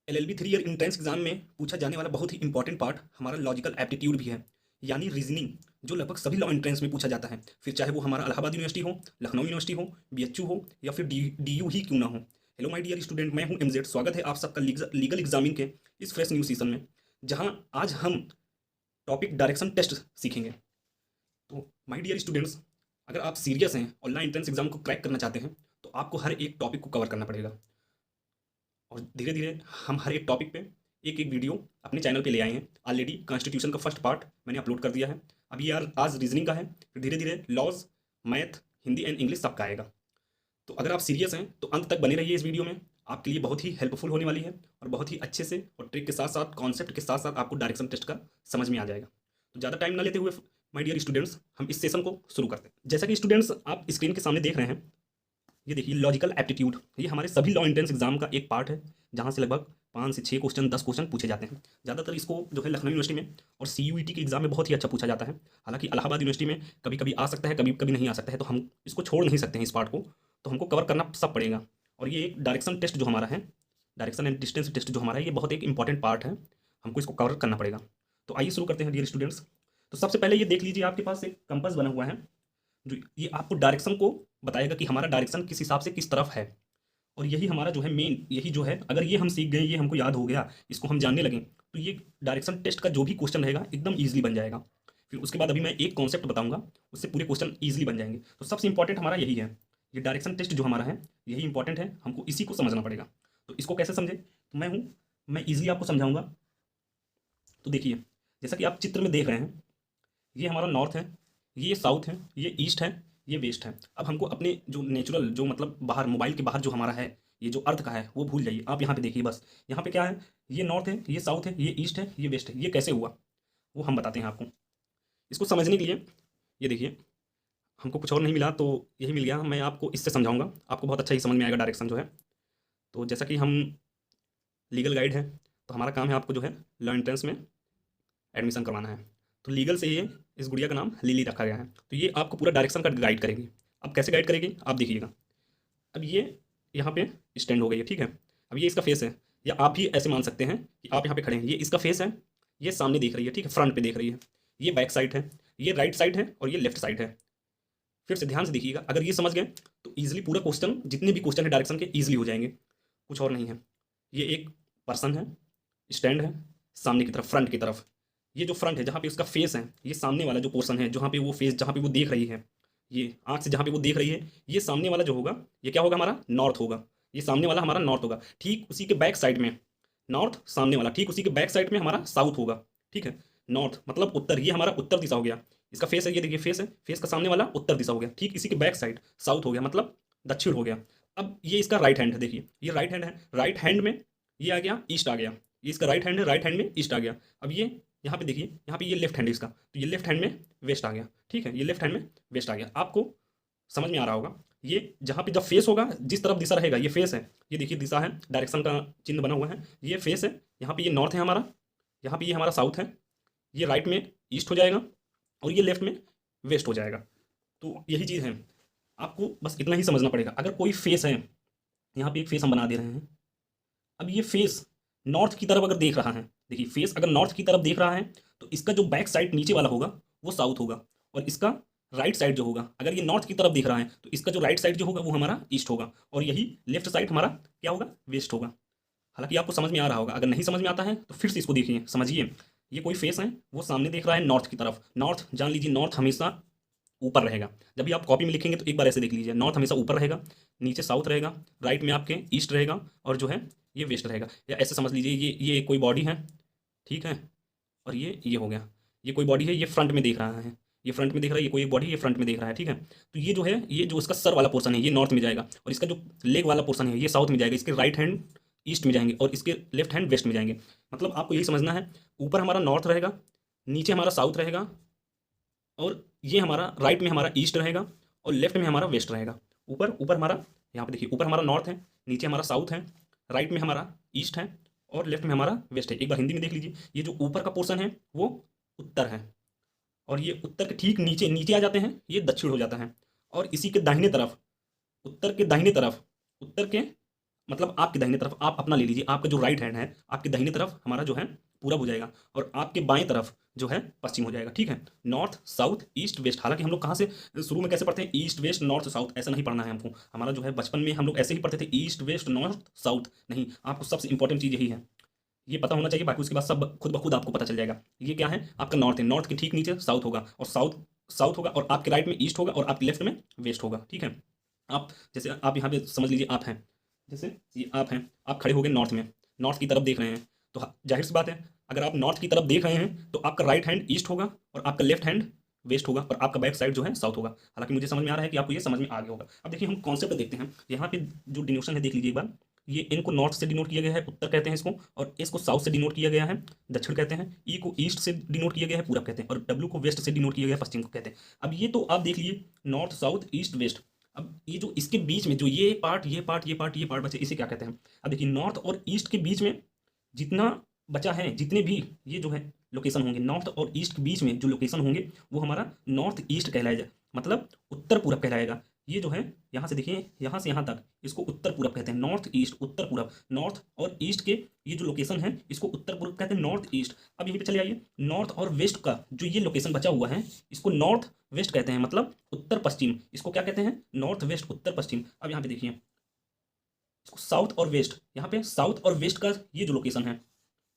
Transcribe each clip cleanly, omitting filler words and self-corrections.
LLB 3 year entrance exam में पूछा जाने वाला बहुत ही इंपॉर्टेंट पार्ट हमारा लॉजिकल एप्टीट्यूड भी है, यानी रीजनिंग, जो लगभग सभी लॉ एंट्रेंस में पूछा जाता है। फिर चाहे वो हमारा इलाहाबाद यूनिवर्सिटी हो, लखनऊ यूनिवर्सिटी हो, बीएचयू हो या फिर डीयू ही क्यों ना हो। हेलो माय डियर स्टूडेंट, मैं हूं एमजेड। स्वागत है आप सबका लीगल एग्जामिंग के इस फ्रेश न्यू सीजन में, जहां आज हम टॉपिक डायरेक्शन टेस्ट सीखेंगे। तो माय डियर स्टूडेंट्स, अगर आप सीरियस हैं और लॉ एंट्रेंस एग्जाम को क्रैक करना चाहते हैं तो आपको हर एक टॉपिक को कवर करना पड़ेगा। और धीरे धीरे हम हर एक टॉपिक पे एक एक वीडियो अपने चैनल पे ले आए हैं। ऑलरेडी कॉन्स्टिट्यूशन का फर्स्ट पार्ट मैंने अपलोड कर दिया है। अभी यार आज रीजनिंग का है, फिर धीरे धीरे laws, math, Hindi and English सबका आएगा। तो अगर आप सीरियस हैं तो अंत तक बने रहिए इस वीडियो में, आपके लिए बहुत ही हेल्पफुल होने वाली है और बहुत ही अच्छे से और ट्रिक के साथ साथ कॉन्सेप्ट के साथ साथ आपको डायरेक्शन टेस्ट का समझ में आ जाएगा। तो ज़्यादा टाइम ना लेते हुए माय डियर स्टूडेंट्स, हम इस सेशन को शुरू करते हैं। जैसा कि स्टूडेंट्स आप स्क्रीन के सामने देख रहे हैं, ये देखिए लॉजिकल एप्टीट्यूड, ये हमारे सभी लॉ एंट्रेंस एग्जाम का एक पार्ट है, जहाँ से लगभग 5 से 6 क्वेश्चन, 10 क्वेश्चन पूछे जाते हैं। ज़्यादातर इसको जो है लखनऊ यूनिवर्सिटी में और सीयूईटी के एग्जाम में बहुत ही अच्छा पूछा जाता है। हालांकि इलाहाबाद यूनिवर्सिटी में कभी कभी आ सकता है, कभी कभी नहीं आ सकता है, तो हम इसको छोड़ नहीं सकते हैं इस पार्ट को, तो हमको कवर करना सब पड़ेगा। और ये एक डायरेक्शन टेस्ट जो हमारा है, डायरेक्शन एंड डिस्टेंस टेस्ट जो हमारा है, ये बहुत एक इंपॉर्टेंट पार्ट है, हमको इसको कवर करना पड़ेगा। तो आइए शुरू करते हैं डियर स्टूडेंट्स। तो सबसे पहले ये देख लीजिए, आपके पास एक कंपास बना हुआ है जो ये आपको डायरेक्शन को बताएगा कि हमारा डायरेक्शन किस हिसाब से किस तरफ है। और यही हमारा जो है मेन, यही जो है, अगर ये हम सीख गए, ये हमको याद हो गया, इसको हम जानने लगे, तो ये डायरेक्शन टेस्ट का जो भी क्वेश्चन रहेगा एकदम ईजिली बन जाएगा। फिर उसके बाद अभी मैं एक कॉन्सेप्ट बताऊंगा, उससे पूरे क्वेश्चन ईजिली बन जाएंगे। तो सबसे इंपॉर्टेंट हमारा यही है, ये डायरेक्शन टेस्ट जो हमारा है यही इंपॉर्टेंट है, हमको इसी को समझना पड़ेगा। तो इसको कैसे समझे, तो मैं ईजिली आपको समझाऊंगा। तो देखिए, जैसा कि आप चित्र में देख रहे हैं, ये हमारा नॉर्थ है, ये साउथ है, ये ईस्ट है, ये वेस्ट है। अब हमको अपने जो नेचुरल, जो मतलब बाहर मोबाइल के बाहर जो हमारा है, ये जो अर्थ का है वो भूल जाइए, आप यहाँ पे देखिए बस। यहाँ पे क्या है, ये नॉर्थ है, ये साउथ है, ये ईस्ट है, ये वेस्ट है। ये कैसे हुआ वो हम बताते हैं आपको। इसको समझने के लिए ये देखिए, हमको कुछ और नहीं मिला तो यही मिल गया, मैं आपको इससे समझाऊंगा, आपको बहुत अच्छा ही समझ में आएगा डायरेक्शन जो है। तो जैसा कि हम लीगल गाइड है, तो हमारा काम है आपको जो है लॉ एंट्रेंस में एडमिशन करवाना है। तो लीगल से ये इस गुड़िया का नाम लिली रखा गया है। तो ये आपको पूरा डायरेक्शन का गाइड करेगी। अब कैसे गाइड करेगी आप देखिएगा। अब ये यहाँ पे स्टैंड हो गई है, ठीक है। अब ये इसका फेस है, या आप भी ऐसे मान सकते हैं कि आप यहाँ पे खड़े हैं, ये इसका फेस है, ये सामने देख रही है, ठीक है, फ्रंट पे देख रही है। ये बैक साइड है, ये राइट साइड है और ये लेफ्ट साइड है। फिर से ध्यान से देखिएगा, अगर ये समझ गए तो ईजिली पूरा क्वेश्चन, जितने भी क्वेश्चन है डायरेक्शन के, ईजिली हो जाएंगे। कुछ और नहीं है, ये एक पर्सन है, स्टैंड है, सामने की तरफ, फ्रंट की तरफ। ये जो फ्रंट है, जहाँ पे उसका फेस है, ये सामने वाला जो पोर्शन है, जहाँ पे वो फेस, जहाँ पे वो देख रही है, ये आँख से जहाँ पे वो देख रही है, ये सामने वाला जो होगा, ये क्या होगा, हमारा नॉर्थ होगा। ये सामने वाला हमारा नॉर्थ होगा। ठीक उसी के बैक साइड में, नॉर्थ सामने वाला, ठीक उसी के बैक साइड में हमारा साउथ होगा, ठीक है। नॉर्थ मतलब उत्तर, ये हमारा उत्तर दिशा हो गया। इसका फेस है, ये देखिए फेस है, फेस का सामने वाला उत्तर दिशा हो गया। ठीक इसी के बैक साइड साउथ हो गया, मतलब दक्षिण हो गया। अब ये इसका राइट हैंड है, देखिए ये राइट हैंड है, राइट हैंड में ये आ गया ईस्ट आ गया। ये इसका राइट हैंड है, राइट हैंड में ईस्ट आ गया। अब ये यहाँ पे देखिए, यहाँ पे ये लेफ्ट हैंड है इसका, तो ये लेफ्ट हैंड में वेस्ट आ गया, ठीक है, ये लेफ्ट हैंड में वेस्ट आ गया। आपको समझ में आ रहा होगा। ये जहाँ पे जब फेस होगा, जिस तरफ दिशा रहेगा, ये फेस है, ये देखिए दिशा है, डायरेक्शन का चिन्ह बना हुआ है, ये फेस है। यहाँ पे ये नॉर्थ है हमारा, यहाँ पे ये हमारा साउथ है, ये राइट में ईस्ट हो जाएगा और ये लेफ्ट में वेस्ट हो जाएगा। तो यही चीज़ है, आपको बस इतना ही समझना पड़ेगा। अगर कोई फेस है, यहाँ पे एक फेस हम बना दे रहे हैं। अब ये फेस नॉर्थ की तरफ अगर देख रहा है, देखिए फेस अगर नॉर्थ की तरफ देख रहा है, तो इसका जो बैक साइड नीचे वाला होगा वो साउथ होगा, और इसका राइट साइड जो होगा, अगर ये नॉर्थ की तरफ देख रहा है, तो इसका जो राइट साइड जो होगा वो हमारा ईस्ट होगा, और यही लेफ्ट साइड हमारा क्या होगा, वेस्ट होगा। हालांकि आपको समझ में आ रहा होगा, अगर नहीं समझ में आता है तो फिर से इसको देखिए, समझिए। ये कोई फेस है, वो सामने देख रहा है नॉर्थ की तरफ। नॉर्थ जान लीजिए, नॉर्थ हमेशा ऊपर रहेगा। जब भी आप कॉपी में लिखेंगे तो एक बार ऐसे देख लीजिए, नॉर्थ हमेशा ऊपर रहेगा, नीचे साउथ रहेगा, राइट में आपके ईस्ट रहेगा, और जो है ये वेस्ट रहेगा। या ऐसे समझ लीजिए, ये कोई बॉडी है, ठीक है, और ये हो गया, ये कोई बॉडी है, ये फ्रंट में देख रहा है, ये फ्रंट में देख रहा है, ये कोई एक बॉडी, ये फ्रंट में देख रहा है, ठीक है। तो ये जो है, ये जो इसका सर वाला पोर्सन है, ये नॉर्थ में जाएगा, और इसका जो लेग वाला पोर्सन है, ये साउथ में जाएगा। इसके राइट हैंड ईस्ट में जाएंगे और इसके लेफ्ट हैंड वेस्ट में जाएंगे। मतलब आपको यही समझना है, ऊपर हमारा नॉर्थ रहेगा, नीचे हमारा साउथ रहेगा, और ये हमारा राइट में हमारा ईस्ट रहेगा और लेफ्ट में हमारा वेस्ट रहेगा। ऊपर ऊपर हमारा, यहाँ पे देखिए, ऊपर हमारा नॉर्थ है, नीचे हमारा साउथ है, राइट में हमारा ईस्ट है और लेफ्ट में हमारा वेस्ट है। एक बार हिंदी में देख लीजिए, ये जो ऊपर का पोर्शन है वो उत्तर है, और ये उत्तर के ठीक नीचे नीचे आ जाते हैं, ये दक्षिण हो जाता है। और इसी के दाहिने तरफ, उत्तर के दाहिने तरफ, उत्तर के मतलब आपके दाहिने तरफ आप अपना ले लीजिए, आपका जो राइट हैंड है आपके दाहिने तरफ हमारा जो है पूरब हो जाएगा और आपके बाएं तरफ जो है पश्चिम हो जाएगा, ठीक है। नॉर्थ साउथ ईस्ट वेस्ट, हालांकि हम लोग कहाँ से शुरू में कैसे पढ़ते हैं, ईस्ट वेस्ट नॉर्थ साउथ, ऐसा नहीं पढ़ना है हमको। हमारा जो है बचपन में हम लोग ऐसे ही पढ़ते थे, ईस्ट वेस्ट नॉर्थ साउथ। नहीं, आपको सबसे इंपॉर्टेंट चीज़ यही है, ये पता होना चाहिए, बाकी उसके बाद सब खुद ब खुद आपको पता चल जाएगा। ये क्या है, आपका नॉर्थ है, नॉर्थ के ठीक नीचे साउथ होगा और साउथ साउथ होगा और आपके राइट में ईस्ट होगा और आपके लेफ्ट में वेस्ट होगा, ठीक है। आप जैसे आप यहाँ पे समझ लीजिए आप हैं, जैसे ये आप हैं, आप खड़े हो गए नॉर्थ में, नॉर्थ की तरफ देख रहे हैं, तो जाहिर सी बात है अगर आप नॉर्थ की तरफ देख रहे हैं तो आपका राइट हैंड ईस्ट होगा और आपका लेफ्ट हैंड वेस्ट होगा और आपका बैक साइड जो है साउथ होगा। हालांकि मुझे समझ में आ रहा है कि आपको ये समझ में आ गया होगा। अब देखिए हम कॉन्सेप्ट देखते हैं, यहाँ पे जो डिनोशन है देख लीजिए एक बार, ये इन को नॉर्थ से डिनोट किया गया है, उत्तर कहते हैं इसको, और इसको साउथ से डिनोट किया गया है, दक्षिण कहते हैं। ई को ईस्ट से डिनोट किया गया है, पूरब कहते हैं, और डब्ल्यू को वेस्ट से डिनोट किया गया है, पश्चिम को कहते हैं। अब ये तो आप देख लीजिए नॉर्थ साउथ ईस्ट वेस्ट। अब ये जो इसके बीच में जो ये पार्ट ये पार्ट ये पार्ट ये पार्ट बचे, इसे क्या कहते हैं। अब देखिए नॉर्थ और ईस्ट के बीच में जितना बचा है, जितने भी ये जो है लोकेशन होंगे, नॉर्थ और ईस्ट के बीच में जो लोकेशन होंगे वो हमारा नॉर्थ ईस्ट कहलाएगा, मतलब उत्तर पूरब कहलाएगा। ये जो है यहाँ से देखिए, यहाँ से यहाँ तक इसको उत्तर पूरब कहते हैं, नॉर्थ ईस्ट उत्तर पूरब। नॉर्थ और ईस्ट के ये जो लोकेशन है इसको उत्तर पूरब कहते हैं, नॉर्थ ईस्ट। अब यहीं पे चले आइए, नॉर्थ और वेस्ट का जो ये लोकेशन बचा हुआ है इसको नॉर्थ वेस्ट कहते हैं, मतलब उत्तर पश्चिम। इसको क्या कहते हैं, नॉर्थ वेस्ट उत्तर पश्चिम। अब यहाँ पे देखिए इसको साउथ और वेस्ट, यहाँ पे साउथ और वेस्ट का ये जो लोकेशन है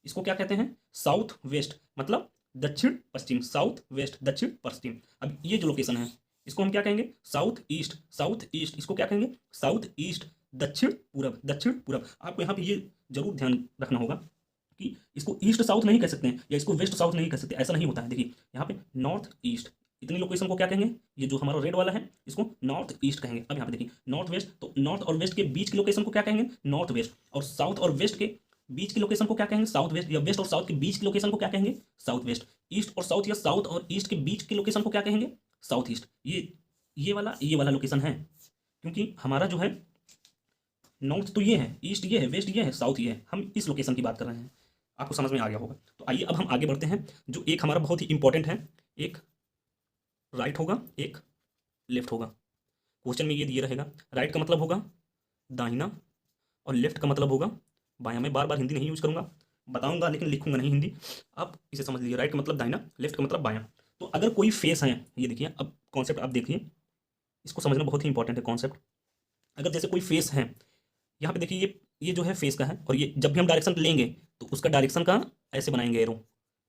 इसको क्या कहते हैं, साउथ वेस्ट, मतलब दक्षिण पश्चिम, साउथ वेस्ट दक्षिण पश्चिम। अब ये जो लोकेशन है इसको हम क्या कहेंगे, साउथ ईस्ट, साउथ ईस्ट इसको क्या कहेंगे, साउथ ईस्ट दक्षिण पूरब, दक्षिण पूरब। आपको यहाँ पे ये जरूर ध्यान रखना होगा कि इसको ईस्ट साउथ नहीं कह सकते हैं या इसको वेस्ट साउथ नहीं कह सकते, ऐसा नहीं होता है। देखिए यहाँ पे नॉर्थ ईस्ट, इतनी लोकेशन को क्या कहेंगे, ये जो हमारा रेड वाला है इसको नॉर्थ ईस्ट कहेंगे। अब यहाँ पे देखिए नॉर्थ वेस्ट, तो नॉर्थ और वेस्ट के बीच की लोकेशन को क्या कहेंगे, नॉर्थ वेस्ट, और साउथ और वेस्ट के बीच की लोकेशन को क्या कहेंगे, साउथ वेस्ट, या वेस्ट और साउथ के बीच की लोकेशन को क्या कहेंगे, साउथ वेस्ट। ईस्ट और साउथ या साउथ और ईस्ट के बीच की लोकेशन को क्या कहेंगे, साउथ ईस्ट। ये वाला लोकेशन है, क्योंकि हमारा जो है नॉर्थ तो ये है, ईस्ट ये है, वेस्ट ये है, साउथ ये है, हम इस लोकेशन की बात कर रहे हैं। आपको समझ में आ गया होगा। तो आइए अब हम आगे बढ़ते हैं। जो एक हमारा बहुत ही इंपॉर्टेंट है, एक राइट होगा एक लेफ्ट होगा। क्वेश्चन में ये दिए रहेगा, राइट का मतलब होगा दाहिना और लेफ्ट का मतलब होगा बायां। मैं बार बार हिंदी नहीं यूज करूंगा, बताऊंगा लेकिन लिखूंगा नहीं हिंदी। आप इसे समझ लीजिए, राइट का मतलब दाहिना, लेफ्ट का मतलब बायां। तो अगर कोई फेस है, ये देखिए अब कॉन्सेप्ट आप देखिए, इसको समझना बहुत ही इंपॉर्टेंट है कॉन्सेप्ट। अगर जैसे कोई फेस है, यहाँ पे देखिए ये जो है फेस का है, और ये जब भी हम डायरेक्शन लेंगे तो उसका डायरेक्शन का ऐसे बनाएंगे एरो,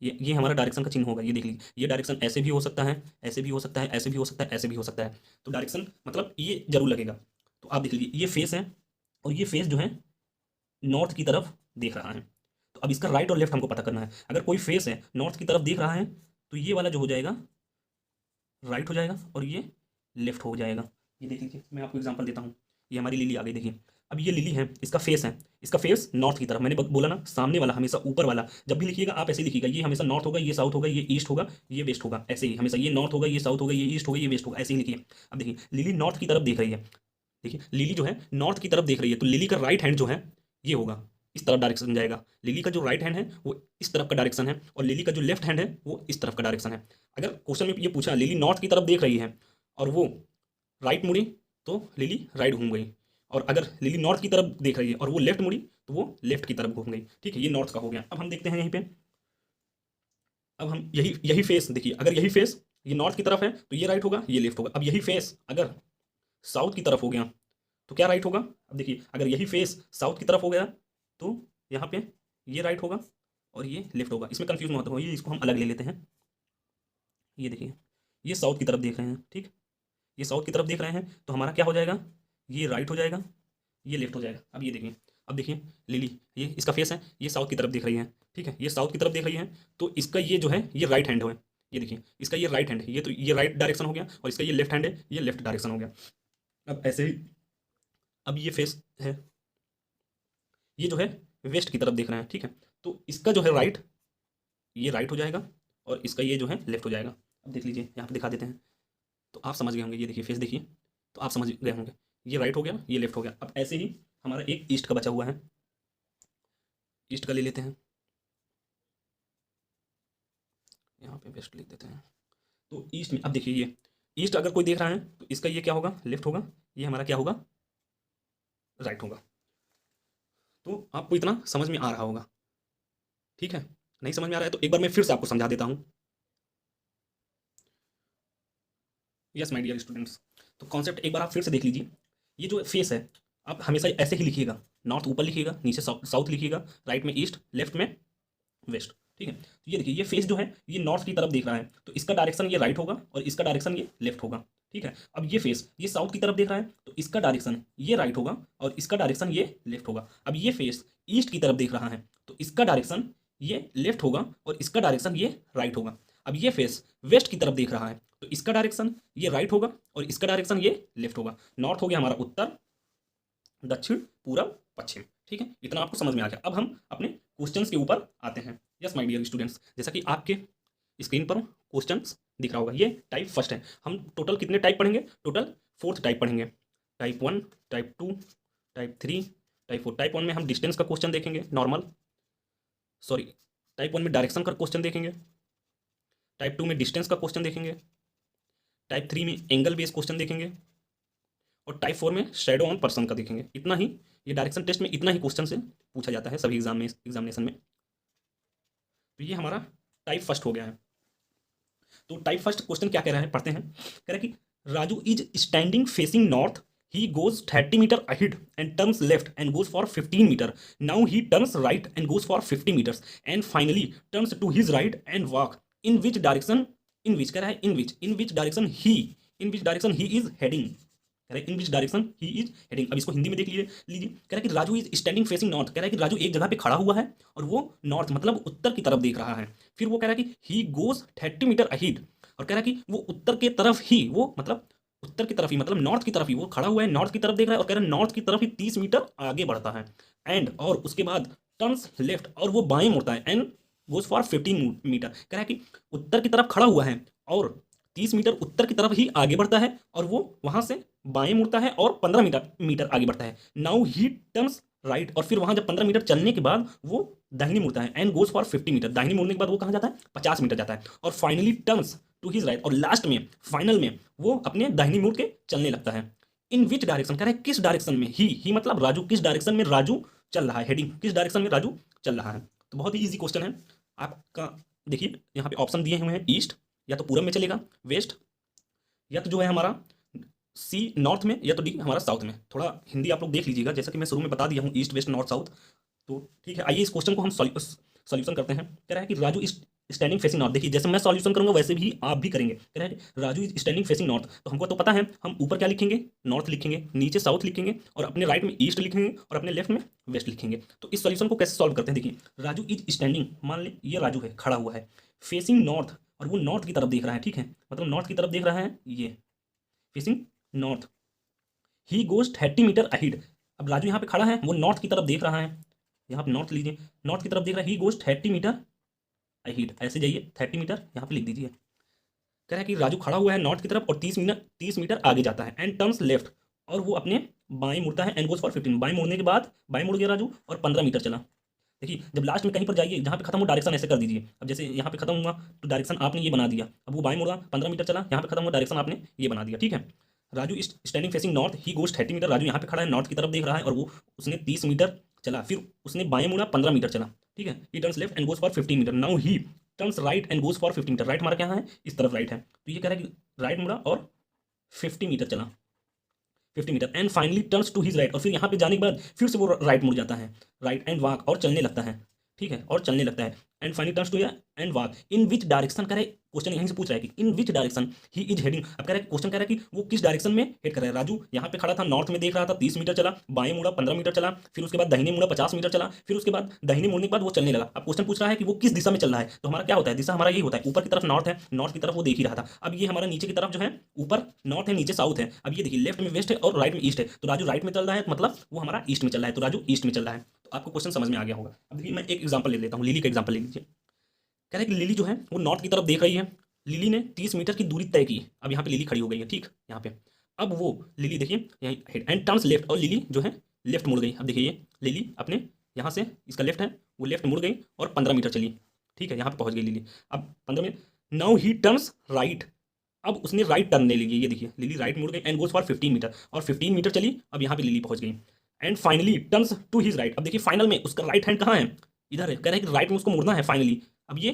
ये हमारा डायरेक्शन का चिन्ह होगा। ये देख लीजिए, ये डायरेक्शन ऐसे भी हो सकता है, ऐसे भी हो सकता है, ऐसे भी हो सकता है, ऐसे भी हो सकता है। तो डायरेक्शन मतलब ये जरूर लगेगा। तो आप देख लीजिए ये फेस है और ये फेस जो है नॉर्थ की तरफ देख रहा है। तो अब इसका राइट और लेफ्ट हमको पता करना है। अगर कोई फेस है नॉर्थ की तरफ देख रहा है तो ये वाला जो हो जाएगा राइट हो जाएगा और ये लेफ्ट हो जाएगा। ये देख लीजिए, मैं आपको एग्जांपल देता हूँ। ये हमारी लिली आ गई, देखिए अब ये लिली है, इसका फेस है, इसका फेस नॉर्थ की तरफ। मैंने बोला ना, सामने वाला हमेशा ऊपर वाला। जब भी लिखिएगा आप ऐसे ही लिखिएगा, ये हमेशा नॉर्थ होगा, ये साउथ होगा, ये ईस्ट होगा, ये वेस्ट होगा, ऐसे ही हमेशा ये नॉर्थ होगा, ये साउथ होगा, ये ईस्ट होगा, ये वेस्ट होगा, ऐसे ही लिखिए। अब देखिए लिली नॉर्थ की तरफ देख रही है, देखिए लिली जो है नॉर्थ की तरफ देख रही है, तो लिली का राइट हैंड जो है ये होगा, इस तरफ डायरेक्शन जाएगा। लिली का जो राइट हैंड है वो इस तरफ का डायरेक्शन है और लिली का जो लेफ्ट हैंड है वो इस तरफ का डायरेक्शन है। अगर क्वेश्चन में ये पूछा लिली नॉर्थ की तरफ देख रही है और वो राइट मुड़ी तो लिली राइट घूम गई, और अगर लिली नॉर्थ की तरफ देख रही है और वो लेफ्ट मुड़ी तो वो लेफ्ट की तरफ घूम गई, ठीक है। ये नॉर्थ का हो गया। अब हम देखते हैं यहीं पे, अब हम यही यही फेस देखिए, अगर यही फेस ये नॉर्थ की तरफ है तो ये राइट होगा, ये लेफ्ट होगा। अब यही फेस अगर साउथ की तरफ हो गया तो क्या राइट होगा, अब देखिए अगर यही फेस साउथ की तरफ हो गया तो यहाँ पे ये राइट होगा और ये लेफ्ट होगा। इसमें कंफ्यूज मत हो, ये इसको हम अलग ले लेते हैं। ये देखिए ये साउथ की तरफ देख रहे हैं, ठीक, ये साउथ की तरफ देख रहे हैं तो हमारा क्या हो जाएगा, ये राइट हो जाएगा, ये लेफ्ट हो जाएगा। अब ये देखिए, अब देखिए लिली, ये इसका फेस है, ये साउथ की तरफ देख रही है, ठीक है, ये साउथ की तरफ देख रही है, तो इसका ये जो है ये राइट हैंड है। ये देखिए इसका ये राइट हैंड है, ये तो ये राइट डायरेक्शन हो गया, और इसका ये लेफ्ट हैंड है, ये लेफ्ट डायरेक्शन हो गया। अब ऐसे ही अब ये फेस है, ये जो है वेस्ट की तरफ देख रहे हैं, ठीक है, तो इसका जो है राइट, ये राइट हो जाएगा और इसका ये जो है लेफ्ट हो जाएगा। अब देख लीजिए यहाँ पे दिखा देते हैं तो आप समझ गए होंगे। ये देखिए फेस देखिए तो आप समझ गए होंगे, ये राइट हो गया, ये लेफ्ट हो गया। अब ऐसे ही हमारा एक ईस्ट का बचा हुआ है, ईस्ट का ले लेते हैं, यहाँ पे वेस्ट लिख देते हैं। तो ईस्ट में अब देखिए ये ईस्ट अगर कोई देख रहा है तो इसका ये क्या होगा, लेफ्ट होगा, ये हमारा क्या होगा, राइट होगा। तो आपको इतना समझ में आ रहा होगा, ठीक है। नहीं समझ में आ रहा है तो एक बार मैं फिर से आपको समझा देता हूँ। यस माय डियर स्टूडेंट्स, तो कॉन्सेप्ट एक बार आप फिर से देख लीजिए। ये जो फेस है, आप हमेशा ऐसे ही लिखिएगा, नॉर्थ ऊपर लिखिएगा, नीचे साउथ लिखिएगा, राइट में ईस्ट, लेफ्ट में वेस्ट, ठीक है। तो ये देखिए, ये फेस जो है ये नॉर्थ की तरफ देख रहा है, तो इसका डायरेक्शन ये राइट होगा और इसका डायरेक्शन ये लेफ्ट होगा, ठीक है। अब ये फेस ये साउथ की तरफ देख रहा है, तो इसका डायरेक्शन ये राइट होगा और इसका डायरेक्शन ये लेफ्ट होगा। अब ये फेस ईस्ट की तरफ देख रहा है, तो इसका डायरेक्शन ये लेफ्ट होगा और इसका डायरेक्शन ये राइट होगा। अब ये फेस वेस्ट की तरफ देख रहा है, तो इसका डायरेक्शन ये राइट होगा और इसका डायरेक्शन ये लेफ्ट होगा। नॉर्थ हो गया हमारा उत्तर, दक्षिण, पूरब, पश्चिम, ठीक है। इतना आपको समझ में आ गया। अब हम अपने क्वेश्चंस के ऊपर आते हैं। यस माय डियर स्टूडेंट्स, जैसा कि आपके स्क्रीन पर क्वेश्चंस दिख रहा होगा, ये टाइप फर्स्ट है। हम टोटल कितने टाइप पढ़ेंगे? टोटल 4th टाइप पढ़ेंगे। Type 1, type 2, type 3, type 4। Type 1 में हम डिस्टेंस का क्वेश्चन देखेंगे, नॉर्मल, सॉरी, टाइप 1 में डायरेक्शन का क्वेश्चन देखेंगे, टाइप 2 में डिस्टेंस का क्वेश्चन देखेंगे, टाइप 3 में एंगल बेस्ड क्वेश्चन देखेंगे और टाइप 4 में शेडो ऑन पर्सन का देखेंगे। इतना ही, ये डायरेक्शन टेस्ट में इतना ही क्वेश्चन से पूछा जाता है सभी एग्जामिनेशन में। तो ये हमारा टाइप फर्स्ट हो गया है। तो टाइप फर्स्ट क्वेश्चन क्या कह रहा है, पढ़ते हैं। कह रहा है कि Raju is standing facing north, he goes 30 meter ahead and turns left and goes for 15 meter. Now he turns right and goes for 50 meters and finally turns to his right and walk in which direction, in which कह रहा है in which direction he is heading, कह रहा है in which direction he is heading. अब इसको हिंदी में देख लीजिए। कह रहा है कि Raju is standing facing north, कह रहा है कि राजू एक जगह पे खड़ा हुआ है और वो नॉर्थ मतलब उत्तर की तरफ देख रहा है। फिर वो कह रहा है कि ही गोज 30 मीटर अहीड, और कह रहा है कि वो उत्तर के तरफ ही, वो मतलब उत्तर की तरफ ही मतलब नॉर्थ की तरफ ही वो खड़ा हुआ है, नॉर्थ की तरफ देख रहा है और कह रहा है नॉर्थ की तरफ ही 30 मीटर आगे बढ़ता है। एंड और उसके बाद टर्न्स लेफ्ट, और वो बाएं मुड़ता है, एंड गोज फॉर 15 मीटर। कह रहा है कि उत्तर की तरफ खड़ा हुआ है और 30 मीटर उत्तर की तरफ ही आगे बढ़ता है और वो वहां से बाएं मुड़ता है और 15 मीटर आगे बढ़ता है। नाउ ही टर्न्स राइट, और फिर वहां जब 15 मीटर चलने के बाद वो दाहिनी मुड़ता है, एंड गोज फॉर 50 मीटर। दाहिनी मुड़ने के बाद वो कहां जाता है? 50 मीटर जाता है। और finally turns to his right, और लास्ट में फाइनल में वो अपने दाहिनी मुड़ के चलने लगता है। इन विच डायरेक्शन, कह रहा है किस डायरेक्शन में, ही मतलब राजू, किस डायरेक्शन में राजू चल रहा है, हेडिंग किस डायरेक्शन में राजू चल रहा है। तो बहुत ही ईजी क्वेश्चन है आपका। देखिए यहाँ पे ऑप्शन दिए हुए हैं, ईस्ट या तो पूरब में चलेगा, वेस्ट या तो जो है हमारा सी नॉर्थ में, या तो डी हमारा साउथ में। थोड़ा हिंदी आप लोग देख लीजिएगा, जैसा कि मैं शुरू में बता दिया हूँ, ईस्ट वेस्ट नॉर्थ साउथ। तो ठीक है, आइए इस क्वेश्चन को हम सॉल्यूशन करते हैं। कह रहा है कि Raju is standing facing north. देखिए जैसे मैं सॉल्यूशन करूंगा वैसे भी आप भी करेंगे। कह रहा है Raju is standing facing north, तो हमको तो पता है हम ऊपर क्या लिखेंगे, नॉर्थ लिखेंगे, नीचे साउथ लिखेंगे और अपने राइट में ईस्ट लिखेंगे और अपने लेफ्ट में वेस्ट लिखेंगे। तो इस सॉल्यूशन को कैसे सॉल्व करते हैं, देखिए राजू इज स्टैंडिंग, मान ले ये राजू है, खड़ा हुआ है, फेसिंग नॉर्थ, और वो नॉर्थ की तरफ देख रहा है, ठीक है, मतलब नॉर्थ की तरफ देख रहा है, ये facing north. He goes 30 metre ahead, अब राजू यहाँ पे खड़ा है, वो नॉर्थ की तरफ देख रहा है, यहाँ पे नॉर्थ लीजिए, नॉर्थ की तरफ देख रहा है, ही गोज 30 मीटर अहीड, ऐसे जाइए 30 मीटर यहाँ पे लिख दीजिए। कह रहा है कि राजू खड़ा हुआ है नॉर्थ की तरफ और 30 मीटर आगे जाता है, एंड टर्न्स लेफ्ट, और वो अपने बाएं मुड़ता है, एंड गोज फॉर 15, बाएं मुड़ने के बाद बाएं मुड़ गया राजू और 15 मीटर चला। देखिए जब लास्ट में कहीं पर जाइए, जहाँ पे खत्म हो डायरेक्शन ऐसे कर दीजिए। अब जैसे यहाँ पे खत्म हुआ तो डायरेक्शन आपने ये बना दिया, अब वो बाएं मुड़ा 15 मीटर चला, यहाँ पे खत्म हुआ डायरेक्शन आपने ये बना दिया, ठीक है। Raju is standing facing north, he goes 30 metre, Raju यहाँ पे खड़ा है, नॉर्थ की तरफ देख रहा है और वो उसने 30 मीटर चला, फिर उसने बाएं मुड़ा 15 मीटर चला, ठीक है। He turns left and goes for 15 metre. Now he turns right and goes for 50 metre. Right हमारा क्या है, इस तरफ राइट है, तो ये कह रहा है कि राइट मुड़ा और 50 मीटर चला, 50 metre, and finally turns to his right, और फिर यहाँ पे जाने के बाद फिर से वो राइट मुड़ जाता है, राइट एंड वॉक, और चलने लगता है, ठीक है, और चलने लगता है, and finally turns to and walk in which direction. कह रहा है क्वेश्चन यहीं से पूछ रहा है कि in which direction he is heading. अब कह रहा है क्वेश्चन कह रहा है कि वो किस डायरेक्शन में हेड कर रहा है। राजू यहाँ पे खड़ा था, नॉर्थ में देख रहा था, 30 मीटर चला, बाएं मुड़ा 15 मीटर चला, फिर उसके बाद दाहिने मुड़ा 50 मीटर चला, फिर उसके बाद दाहिने मुड़ने के बाद वो चलने लगा। अब क्वेश्चन पूछ रहा है कि वो किस दिशा में चल रहा है, तो हमारा क्या होता है, दिशा हमारा यही होता है, ऊपर की तरफ नॉर्थ है, नॉर्थ की तरफ वो देख ही रहा था। अब ये हमारा नीचे की तरफ जो है, ऊपर नॉर्थ है, नीचे साउथ है। अब ये देखिए लेफ्ट में वेस्ट है और राइट में ईस्ट है, तो राजू राइट में चल रहा है, मतलब वो हमारा ईस्ट में चल रहा है, तो राजू ईस्ट में चल रहा है। तो आपको क्वेश्चन समझ में आ गया होगा। अब देखिए मैं एक एग्जांपल ले लेता हूँ, लिली का एग्जांपल ले लीजिए। कह रहा है कि लिली जो है वो नॉर्थ की तरफ देख रही है, लिली ने 30 मीटर की दूरी तय की। अब यहाँ पे लिली खड़ी हो गई है, ठीक, यहाँ पे। अब वो लिली देखिए यहीं हेड एंड टर्न्स लेफ्ट, और लिली जो है लेफ्ट मुड़ गई। अब देखिए ये लिली अपने यहाँ से, इसका लेफ्ट है, वो लेफ्ट मुड़ गई और 15 मीटर चली, ठीक है, यहाँ पे पहुँच गई लिली। अब 15 metre, now he turns right, अब उसने राइट टर्न ले ली, ये देखिए लिली राइट मुड़ गई, एंड गोज फॉर 15 मीटर, और 15 मीटर चली, अब यहाँ पे लिली पहुँच गई। And finally turns to his right. अब देखिए फाइनल में उसका राइट हैंड कहाँ है, इधर है, कह रहा है कि राइट में उसको मुड़ना है फाइनली। अब ये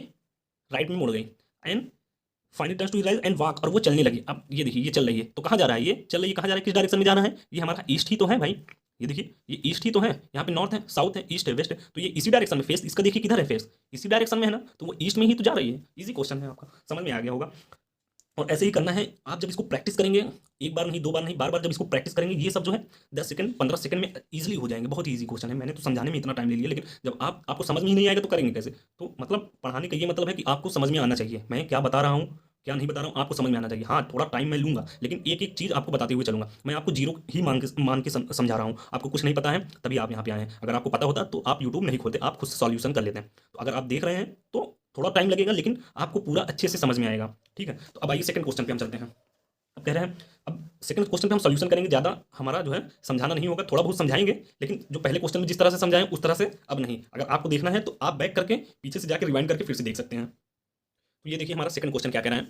राइट में मुड़ गई and finally turns to his right and walk, और वो चलने लगी। अब ये देखिए ये चल रही है, तो कहाँ जा रहा है, ये चल रही है, कहाँ जा रहा है, किस डायरेक्शन में जा रहा है, ये हमारा ईस्ट ही तो है भाई। ये देखिए ये ईस्ट ही तो है, यहाँ पे नॉर्थ है, साउथ है, ईस्ट है, वेस्ट है, तो ये इसी डायरेक्शन में, फेस इसका देखिए किधर है, फेस इसी डायरेक्शन में है ना, तो वो ईस्ट में ही तो जा रही है। इजी क्वेश्चन है, आपका समझ में आ गया होगा। और ऐसे ही करना है, आप जब इसको प्रैक्टिस करेंगे, एक बार नहीं, दो बार नहीं, बार बार जब इसको प्रैक्टिस करेंगे, ये सब जो है 10 सेकंड 15 सेकंड में इजीली हो जाएंगे। बहुत ही ईजी क्वेश्चन है, मैंने तो समझाने में इतना टाइम ले लिया, लेकिन जब आपको समझ में ही नहीं आएगा तो करेंगे कैसे। तो मतलब पढ़ाने का ये मतलब है कि आपको समझ में आना चाहिए, मैं क्या बता रहा हूँ क्या नहीं बता रहा हूँ, आपको समझ में आना चाहिए। हाँ थोड़ा टाइम मैं लूंगा, लेकिन एक एक चीज़ आपको बताते हुए चलूंगा। मैं आपको जीरो ही मान के समझा रहा हूँ। आपको कुछ नहीं पता है तभी आप यहाँ पे आए हैं, अगर आपको पता होता तो आप यूट्यूब नहीं खोलते, आप खुद से सॉल्यूशन कर लेते हैं। तो अगर आप देख रहे हैं तो थोड़ा टाइम लगेगा, लेकिन आपको पूरा अच्छे से समझ में आएगा। ठीक है, तो अब आइए सेकंड क्वेश्चन पे हम चलते हैं। अब कह रहे हैं, अब सेकंड क्वेश्चन पे हम सॉल्यूशन करेंगे, ज़्यादा हमारा जो है समझाना नहीं होगा, थोड़ा बहुत समझाएंगे, लेकिन जो पहले क्वेश्चन में जिस तरह से समझाएं उस तरह से अब नहीं। अगर आपको देखना है तो आप बैक करके पीछे से जाकर रिवाइंड करके फिर से देख सकते हैं। तो ये देखिए हमारा सेकंड क्वेश्चन क्या कह रहा है।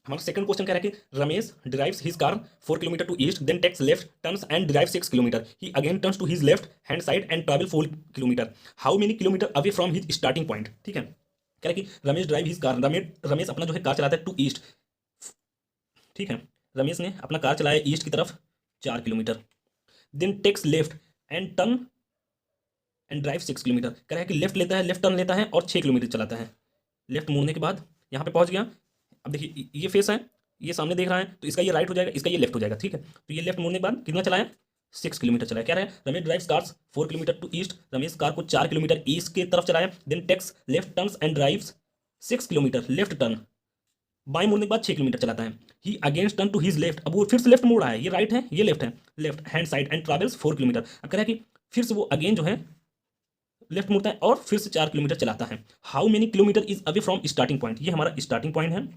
हमारा सेकंड क्वेश्चन कह रहा है कि Ramesh drives his car 4 kilometre to east, then takes left turns and drive 6 kilometre, he again turns to his left hand side and travel 4 kilometre, how many kilometre away from his starting point. ठीक है, कह रहा है कि Ramesh drive his car, Ramesh अपना जो है car चलाता है टू ईस्ट। ठीक है, रमेश ने अपना कार चलाया ईस्ट की तरफ 4 kilometre, then takes left and turn and drive 6 kilometre. कह रहा है कि लेफ्ट लेता है, लेफ्ट टर्न लेता है और 6 किलोमीटर चलाता है। लेफ्ट मोड़ने के बाद यहाँ पे पहुंच गया। अब देखिए ये फेस है, ये सामने देख रहा है, तो इसका ये राइट हो जाएगा, इसका ये लेफ्ट हो जाएगा। ठीक है, तो ये लेफ्ट मोड़ने के बाद कितना चलाया, 6 किलोमीटर चलाया। क्या रहा है, Ramesh drives cars 4 kilometre to east, Ramesh car को 4 किलोमीटर ईस्ट की तरफ चलाया, then takes left turns and drives 6 kilometre, left turn बाएं मुड़ने के बाद 6 किलोमीटर चलाता है। He against turn to his left, अब वो फिर से लेफ्ट मोड़ रहा है, ये राइट है ये लेफ्ट है, left hand side and travels 4 kilometre. अब कह रहा है कि फिर से वो अगेन जो है लेफ्ट मुड़ता है और फिर से 4 किलोमीटर चलाता है। How many kilometre is away from starting point, ये हमारा स्टार्टिंग पॉइंट है,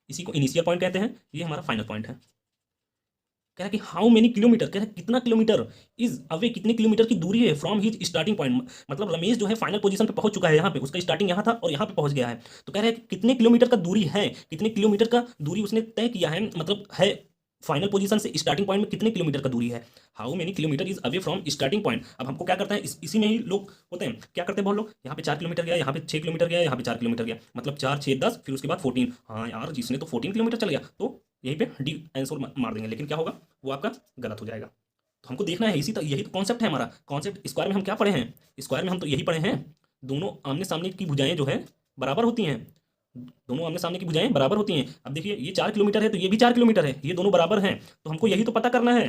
इसी को इनिशियल पॉइंट कहते हैं, ये हमारा फाइनल पॉइंट है। कह रहा है कि हाउ मेनी किलोमीटर, कह रहा है कितना किलोमीटर, इज अवे कितने किलोमीटर की दूरी है फ्रॉम हिज स्टार्टिंग पॉइंट, मतलब रमेश जो है फाइनल पोजीशन पे पहुंच चुका है, यहाँ पे उसका स्टार्टिंग यहाँ था और यहाँ पे पहुंच गया है। तो कह रहा है कि कितने किलोमीटर का दूरी है, कितने किलोमीटर का दूरी उसने तय किया है, मतलब है फाइनल पोजीशन से स्टार्टिंग पॉइंट में कितने किलोमीटर का दूरी है। How many kilometre is away from starting point. अब हमको क्या करता है, इसी में ही लोग होते हैं, क्या करते हैं बहुत लोग, यहाँ पे 4 किलोमीटर गया, यहाँ पे 6 किलोमीटर गया, यहाँ पे 4 किलोमीटर गया, मतलब 4 6 10 फिर उसके बाद 14। हाँ यार जिसने तो 14 किलोमीटर चल गया, तो यहीं पे डी आंसर मार देंगे, लेकिन क्या होगा वो आपका गलत हो जाएगा। तो हमको देखना है, यही तो कॉन्सेप्ट है हमारा। कॉन्सेप्ट स्क्वायर में हम क्या पढ़े हैं, स्क्वायर में हम तो यही पढ़े हैं, दोनों आमने सामने की भुजाएं जो है बराबर होती हैं, दोनों आमने सामने की भुजाएं बराबर होती हैं। अब देखिए ये 4 किलोमीटर है तो ये भी 4 किलोमीटर है, ये दोनों बराबर हैं, तो हमको यही तो पता करना है,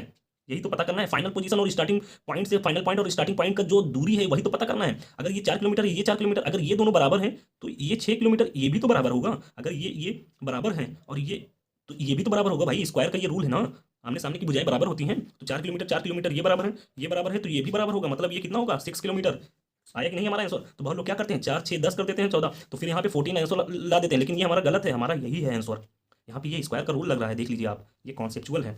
यही तो पता करना है, फाइनल पोजीशन और स्टार्टिंग पॉइंट से, फाइनल पॉइंट और स्टार्टिंग पॉइंट का जो दूरी है वही तो पता करना है। अगर ये 4 किलोमीटर ये 4 किलोमीटर, अगर ये दोनों बराबर हैं तो ये 6 किलोमीटर ये भी तो बराबर होगा, अगर ये बराबर हैं और ये, तो ये भी तो बराबर होगा भाई, स्क्वायर का ये रूल है ना, आमने सामने की भुजाएं बराबर होती हैं, तो 4 किलोमीटर ये बराबर है, ये बराबर है, तो ये भी बराबर होगा, मतलब ये कितना होगा 6 किलोमीटर। आया कि नहीं हमारा आंसर। तो बहुत लोग क्या करते हैं 4 6 10 कर देते हैं 14, तो फिर यहाँ पे 14 आंसर ला देते हैं, लेकिन ये हमारा गलत है, हमारा यही है आंसर। यहाँ पे ये स्क्वायर का रूल लग रहा है, देख लीजिए आप, ये कॉन्सेप्चुअल है।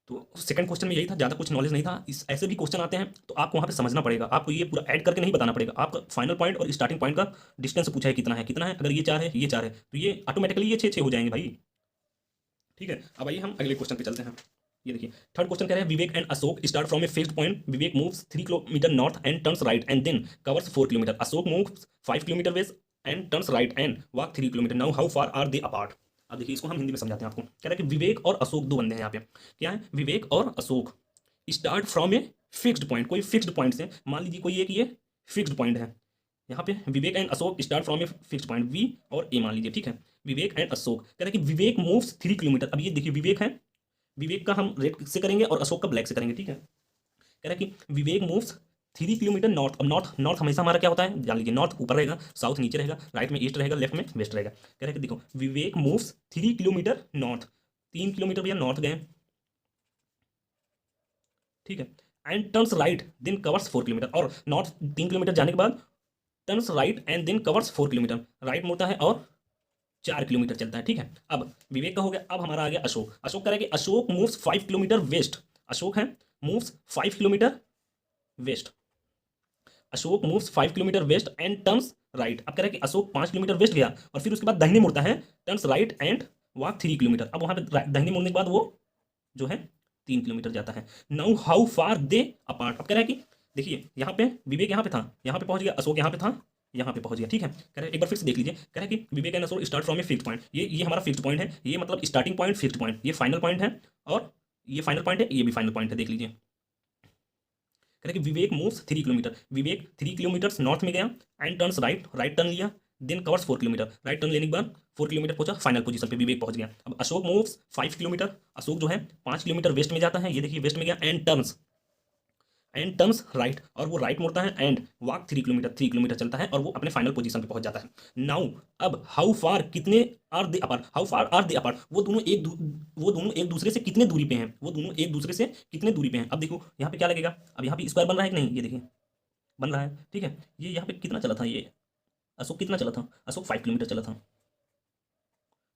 तो सेकंड क्वेश्चन में यही था, ज़्यादा कुछ नॉलेज नहीं था। इस ऐसे भी क्वेश्चन आते हैं तो आपको वहाँ पे समझना पड़ेगा, आपको ये पूरा ऐड करके नहीं बताना पड़ेगा, आपका फाइनल पॉइंट और स्टार्टिंग पॉइंट का डिस्टेंस पूछा है कितना है कितना है, अगर ये 4 है ये 4 है तो ये ऑटोमेटिकली ये 6 6 हो जाएंगे भाई। ठीक है, अब आइए हम अगले क्वेश्चन पे चलते हैं। ये देखिए थर्ड क्वेश्चन कह रहे हैं, Vivek and Ashok start from a fixed point, Vivek moves 3 kilometre north and turns right and then covers 4 kilometre, Ashok moves 5 kilometre west and turns right and walk 3 kilometre, now how far are they apart. अब देखिए इसको हम हिंदी में समझाते हैं आपको। कह रहा है कि विवेक और अशोक दो बंदे हैं यहाँ पे, क्या है, विवेक और Ashok start from a fixed point, कोई फिक्स्ड पॉइंट से, मान लीजिए कोई एक ये फिक्स्ड पॉइंट है, यहाँ पे Vivek and Ashok start from a fixed point V और ए मान लीजिए। ठीक है, विवेक एंड अशोक, कह रहा है कि विवेक मूव्स 3 किलोमीटर, अब ये देखिए विवेक है, विवेक का हम रेड से करेंगे और अशोक का ब्लैक से करेंगे। ठीक है, कह रहा है कि विवेक मूव्स 3 किलोमीटर नॉर्थ। अब नॉर्थ नॉर्थ हमेशा हमारा क्या होता है जान लीजिए, नॉर्थ ऊपर रहेगा, साउथ नीचे रहेगा, राइट में ईस्ट रहेगा, लेफ्ट में वेस्ट रहेगा। कह रहा है कि देखो Vivek moves 3 kilometre north, 3 kilometre भैया नॉर्थ गए, ठीक है, and turns right then covers 4 kilometre, और नॉर्थ 3 किलोमीटर जाने के बाद turns right and then covers 4 kilometre, right मुड़ता है और 4 किलोमीटर चलता है। ठीक है, अब विवेक का हो गया, अब हमारा आ गया अशोक। अशोक कह रहा है कि Ashok moves 5 kilometre west, Ashok है moves 5 kilometre west, Ashok moves 5 kilometre west and turns right. अब कह रहा है कि अशोक 5 किलोमीटर वेस्ट गया और फिर उसके बाद दाहिने मुड़ता है, turns right and walk 3 kilometre. अब वहां पे दाहिने मुड़ने के बाद वो जो है 3 किलोमीटर जाता है। Now how far they apart. अब कह रहा है कि देखिए यहाँ पे विवेक यहाँ पे था, यहाँ पे पहुंच गया, अशोक यहाँ पे था, यहाँ पे पहुंच गया, ठीक है। कह रहा है एक बार फिर से देख लीजिए, कह रहा है कि Vivek and Ashok start from a fixed point. ये हमारा फिक्स्ड पॉइंट है, ये मतलब स्टार्टिंग पॉइंट फिक्स्ड पॉइंट, ये फाइनल पॉइंट है, और ये फाइनल पॉइंट है, ये भी फाइनल पॉइंट है, देख लीजिए। कह रहा है कि Vivek moves 3 kilometre, Vivek 3 kilometre north में गया and turns right, right turn लिया, then covers 4 kilometre, right turn लेने के बाद 4 किलोमीटर पहुंचा, फाइनल पोजीशन पे विवेक पहुंच गया। अब अशोक मूव्स 5 किलोमीटर, अशोक जो है 5 किलोमीटर वेस्ट में जाता है, ये देखिए वेस्ट में गया, एंड टर्न्स राइट, और वो राइट मुड़ता है, एंड वॉक 3 किलोमीटर, 3 किलोमीटर चलता है, और वो अपने फाइनल पोजीशन पे पहुंच जाता है। नाउ अब हाउ फार कितने are they apart, how far are they apart, वो दोनों एक दूसरे से कितने दूरी पे हैं, वो दोनों एक दूसरे से कितने दूरी पे हैं। अब देखो यहाँ पे क्या लगेगा, अब यहाँ पे स्क्वायर बन रहा है कि नहीं, ये देखिए बन रहा है, ठीक है। ये यहाँ पे कितना चला था, ये अशोक कितना चला था, अशोक 5 किलोमीटर चला था,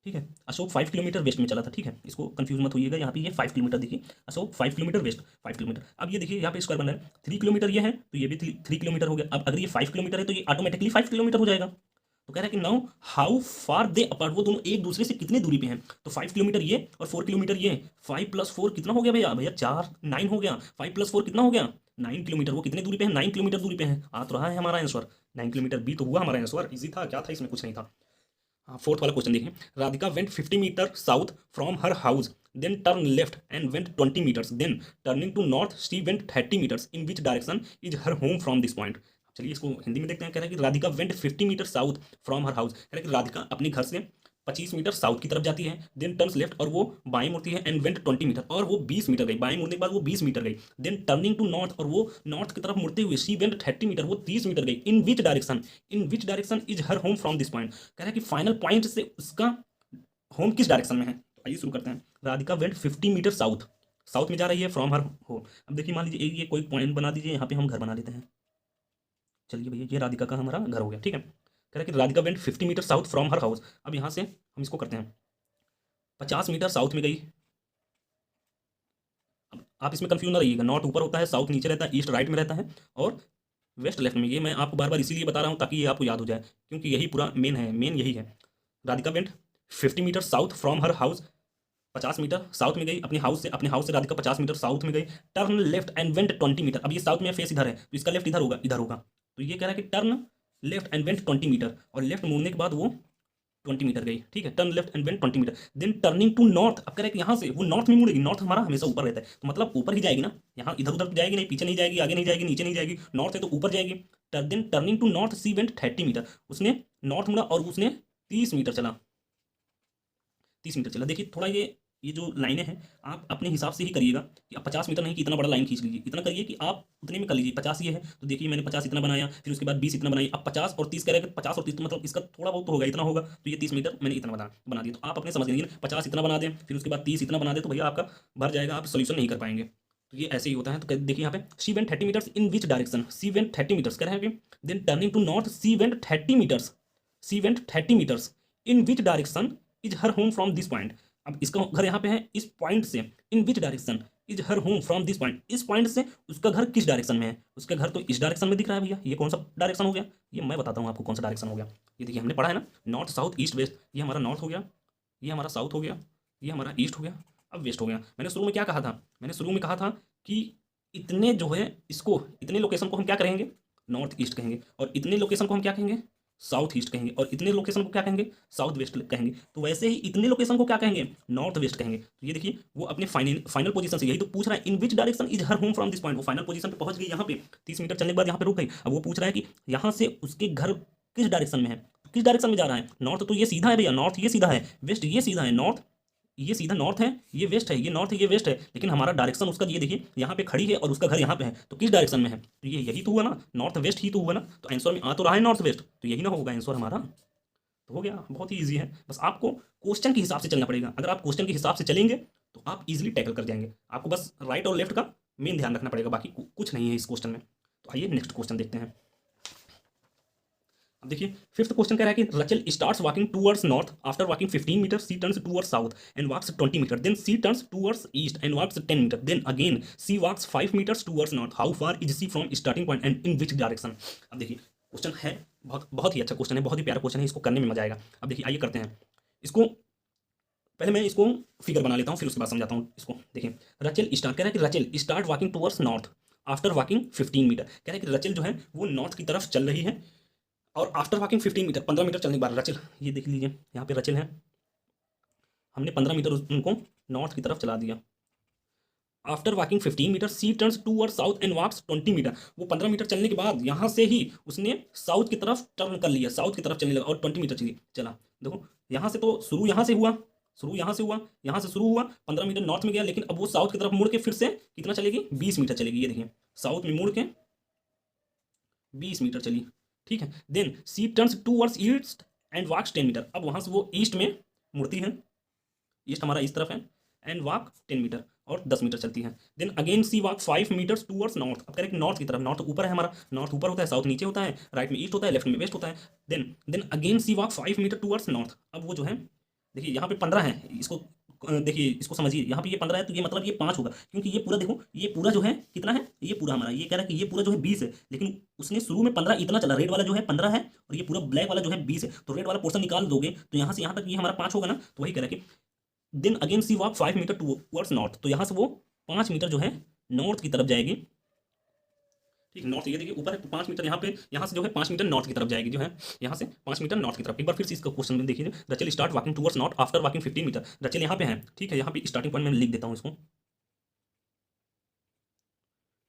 ठीक है। अशोक 5 किलोमीटर वेस्ट में चला था, ठीक है, इसको कंफ्यूज मत होइएगा। यहाँ पे ये 5 किलोमीटर देखिए, अशोक 5 किलोमीटर वेस्ट, 5 किलोमीटर। अब ये देखिए यहाँ पे स्क्वायर बन रहा है, 3 किलोमीटर ये है तो ये भी 3 किलोमीटर हो गया। अब अगर ये 5 किलोमीटर है तो ये ऑटोमेटिकली 5 किलोमीटर हो जाएगा। तो कह रहा है कि now how far they apart, वो दोनों एक दूसरे से कितने दूरी पे हैं। तो 5 किलोमीटर ये और 4 किलोमीटर ये, 5 + 4 कितना हो गया भैया, भैया 4, 9 हो गया, 5 + 4 कितना हो गया, 9 किलोमीटर। वो कितने दूरी पे है, 9 किलोमीटर दूरी पे है। आ तो रहा है हमारा आंसर, 9 किलोमीटर बी तो हुआ हमारा आंसर। इजी था, क्या था इसमें, कुछ नहीं था। हाँ, फोर्थ वाला क्वेश्चन देखिए, Radhika went 50 metre south from her house, then turn left and went 20 metres, then turning to north she went 30 metres, in which direction is her home from this point. चलिए इसको हिंदी में देखते हैं। कह रहा है कि Radhika went 50 metre south from her house, कह रहा है कि राधिका अपने घर से 25 मीटर साउथ की तरफ जाती है, देन टर्न्स लेफ्ट, और वो बाएं मुड़ती है, एंड वेंट 20 मीटर, और वो 20 मीटर गई, बाएं मुड़ने के बाद वो 20 मीटर गई, देन टर्निंग टू नॉर्थ, और वो नॉर्थ की तरफ मुड़ते हुए शी वेंट 30 मीटर, वो 30 मीटर गई, in which direction is her home from this point. कह रहा है कि फाइनल पॉइंट से उसका होम किस डायरेक्शन में है। तो आइए शुरू करते हैं। Radhika went 50 metre south, south में जा रही है फ्रॉम हर होम। अब देखिए मान लीजिए ये कोई पॉइंट बना दीजिए, यहाँ पे हम घर बना लेते हैं। चलिए भैया ये राधिका का हमारा घर हो गया, ठीक है। कह रहा है कि Radhika went 50 metre south from her house. अब यहाँ से हम इसको करते हैं, 50 मीटर साउथ में गई। अब आप इसमें कंफ्यूज ना रहिएगा, नॉर्थ ऊपर होता है, साउथ नीचे रहता है, ईस्ट राइट में रहता है, और वेस्ट लेफ्ट में। ये मैं आपको बार बार इसीलिए बता रहा हूँ ताकि ये आपको याद हो जाए, क्योंकि यही पूरा मेन है, मेन यही है। Radhika went 50 metre south from her house, 50 metre south में गई अपने हाउस से राधिका 50 मीटर साउथ में गई, turn left and went 20 metre. अब ये साउथ में फेस इधर है तो इसका लेफ्ट इधर होगा, इधर होगा। तो ये कह रहा है कि turn left and went 20 metre, और लेफ्ट मुड़ने के बाद वो 20 मीटर गई, ठीक है। Turn left and went 20 metre, then turning to north. अब कह रहा है कि यहाँ से वो नॉर्थ में मुड़ेगी, नॉर्थ हमारा हमेशा ऊपर रहता है, तो मतलब ऊपर ही जाएगी ना, यहाँ इधर उधर जाएगी नहीं, पीछे नहीं जाएगी, आगे नहीं जाएगी, नीचे नहीं जाएगी, नॉर्थ है तो ऊपर जाएगी। Then turning to north she went 30 metre, उसने नॉर्थ मुड़ा और उसने 30 मीटर चला, 30 मीटर चला। देखिए थोड़ा ये जो लाइनें हैं आप अपने हिसाब से ही करिएगा कि आप 50 मीटर नहीं कि इतना बड़ा लाइन खींच लीजिए, इतना करिए कि आप उतने में कर लीजिए। 50 ये है तो देखिए मैंने 50 इतना बनाया, फिर उसके बाद 20 इतना बनाई, अब 50 और 30 कह रहे हैं, 50 और 30 तो मतलब इसका थोड़ा बहुत तो होगा, इतना होगा, तो ये 30 मीटर मैंने इतना बना दिया। तो आप अपने समझ लीजिए 50 इतना बना दें, फिर उसके बाद 30 इतना बना दें, तो भैया आपका भर जाएगा, आप सोल्यूशन नहीं कर पाएंगे। तो ये ऐसे ही होता है। तो देखिए यहाँ पे she went 30 metres in which direction, she went 30 metres कह रहे हैं कि then turning to north she went 30 metres, she went 30 metres in which direction is her home from this point. अब इसका घर यहाँ पे है, इस पॉइंट से, in which direction is her home from this point, इस पॉइंट से उसका घर किस डायरेक्शन में है। उसका घर तो इस डायरेक्शन में दिख रहा है भैया, ये कौन सा डायरेक्शन हो गया, ये मैं बताता हूँ आपको कौन सा डायरेक्शन हो गया। ये देखिए हमने पढ़ा है ना, नॉर्थ साउथ ईस्ट वेस्ट, ये हमारा नॉर्थ हो गया, ये हमारा साउथ हो गया, ये हमारा ईस्ट हो गया, अब वेस्ट हो गया। मैंने शुरू में क्या कहा था, मैंने शुरू में कहा था कि इतने जो है इसको, इतने लोकेशन को हम क्या करेंगे, नॉर्थ ईस्ट कहेंगे, और इतने लोकेशन को हम क्या कहेंगे, साउथ ईस्ट कहेंगे, और इतने लोकेशन को क्या कहेंगे, साउथ वेस्ट कहेंगे। तो वैसे ही इतने लोकेशन को क्या कहेंगे, नॉर्थ वेस्ट कहेंगे। तो ये देखिए वो अपने फाइनल पोजीशन से, यही तो पूछ रहा है, in which direction is her home from this point. वो फाइनल पोजीशन पे पहुंच गई, यहाँ पे 30 मीटर चलने के बाद यहाँ पे रुक गई। अब वो पूछ रहा है कि यहाँ से उसके घर किस डायरेक्शन में है, तो किस डायरेक्शन में जा रहा है। नॉर्थ तो ये सीधा है भैया, नॉर्थ ये सीधा है, वेस्ट ये सीधा है, नॉर्थ ये सीधा नॉर्थ है, ये वेस्ट है, ये नॉर्थ है, ये वेस्ट है, लेकिन हमारा डायरेक्शन उसका ये देखिए यहाँ पे खड़ी है और उसका घर यहाँ पे है, तो किस डायरेक्शन में है, तो ये यही तो हुआ ना, नॉर्थ वेस्ट ही तो हुआ ना। तो आंसर में आ तो रहा है नॉर्थ वेस्ट, तो यही ना होगा आंसर हमारा। तो हो गया, बहुत ही ईजी है, बस आपको क्वेश्चन के हिसाब से चलना पड़ेगा। अगर आप क्वेश्चन के हिसाब से चलेंगे तो आप इजीली टैकल कर जाएंगे। आपको बस राइट और लेफ्ट का मेन ध्यान रखना पड़ेगा, बाकी कुछ नहीं है इस क्वेश्चन में। तो आइए नेक्स्ट क्वेश्चन देखते हैं। अब देखिए फिफ्थ क्वेश्चन कह रहा है कि Rachel starts walking towards north, after walking 15 metre she turns towards south and walks 20 metre, then she turns towards east and walks 10 metre, then again she walks 5 metres towards north, how far is C from starting point and in which direction. अब देखिए question है बहुत बहुत ही अच्छा question है, बहुत ही प्यारा question है, इसको करने में मजा आएगा। अब देखिए आइए करते हैं इसको। पहले मैं इसको फिगर बना लेता हूँ, फिर उसके बाद समझाता हूँ इसको। देखिए, रचेल स्टार्ट, कह रहा है कि Rachel start walking towards north after walking 15 metre. कह रहा है कि रचेल जो है वो नॉर्थ की तरफ चल रही है, और आफ्टर वॉकिंग 15 मीटर, 15 मीटर चलने के बाद रचेल, ये देख लीजिए यहाँ पे रचेल है, हमने 15 मीटर उनको नॉर्थ की तरफ चला दिया। After walking 15 metre she turns toward south and walks 20 metre. वो 15 मीटर चलने के बाद यहाँ से ही उसने साउथ की तरफ टर्न कर लिया, साउथ की तरफ चलने लगा और 20 मीटर चला। देखो यहाँ से तो शुरू यहाँ से हुआ, शुरू यहाँ से हुआ, यहाँ से शुरू हुआ, 15 मीटर नॉर्थ में गया, लेकिन अब वो साउथ की तरफ मुड़ के फिर से कितना चलेगी, 20 मीटर चलेगी। ये देखिए साउथ में मुड़ के 20 मीटर चली, ठीक है। Then she turns towards east and walks 10 metre. अब वहाँ से वो ईस्ट में मुड़ती है, ईस्ट हमारा इस तरफ है, एंड वॉक 10 मीटर और 10 मीटर चलती है। देन अगेन सी वॉक 5 मीटर्स टूवर्ड्स नॉर्थ। अब करें नॉर्थ की तरफ, नॉर्थ ऊपर है हमारा, नॉर्थ ऊपर होता है, साउथ नीचे होता है, राइट में ईस्ट होता है, लेफ्ट में वेस्ट होता है। देन अगेन सी वॉक 5 मीटर टूवर्ड्स नॉर्थ। अब वो जो है, देखिए यहाँ पे 15 है, इसको देखिए इसको समझिए, यहाँ पे ये 15 है तो ये मतलब ये 5 होगा, क्योंकि ये पूरा देखो, ये पूरा जो है कितना है, ये पूरा हमारा, ये कह रहा है कि ये पूरा जो है 20 है, लेकिन उसने शुरू में 15 इतना चला, रेड वाला जो है 15 है और ये पूरा ब्लैक वाला जो है 20 है, तो रेड वाला पोर्शन निकाल दोगे तो यहाँ से यहाँ तक ये हमारा 5 होगा ना, तो वही कह रहा है कि देन अगेन सी वॉक 5 मीटर टूवर्ड्स नॉर्थ। तो यहाँ से वो 5 मीटर जो है नॉर्थ की तरफ जाएगी, ठीक, नॉर्थ, ये देखिए ऊपर है तो 5 मीटर यहाँ पे, यहाँ से जो है 5 मीटर नॉर्थ की तरफ जाएगी, जो है यहाँ से 5 मीटर नॉर्थ की तरफ। एक बार फिर से इसका क्वेश्चन में देखिए, Rachel start walking towards north after walking 15 metre. Rachel यहाँ पे है, ठीक है, यहाँ पे स्टार्टिंग पॉइंट में लिख देता हूँ इसको।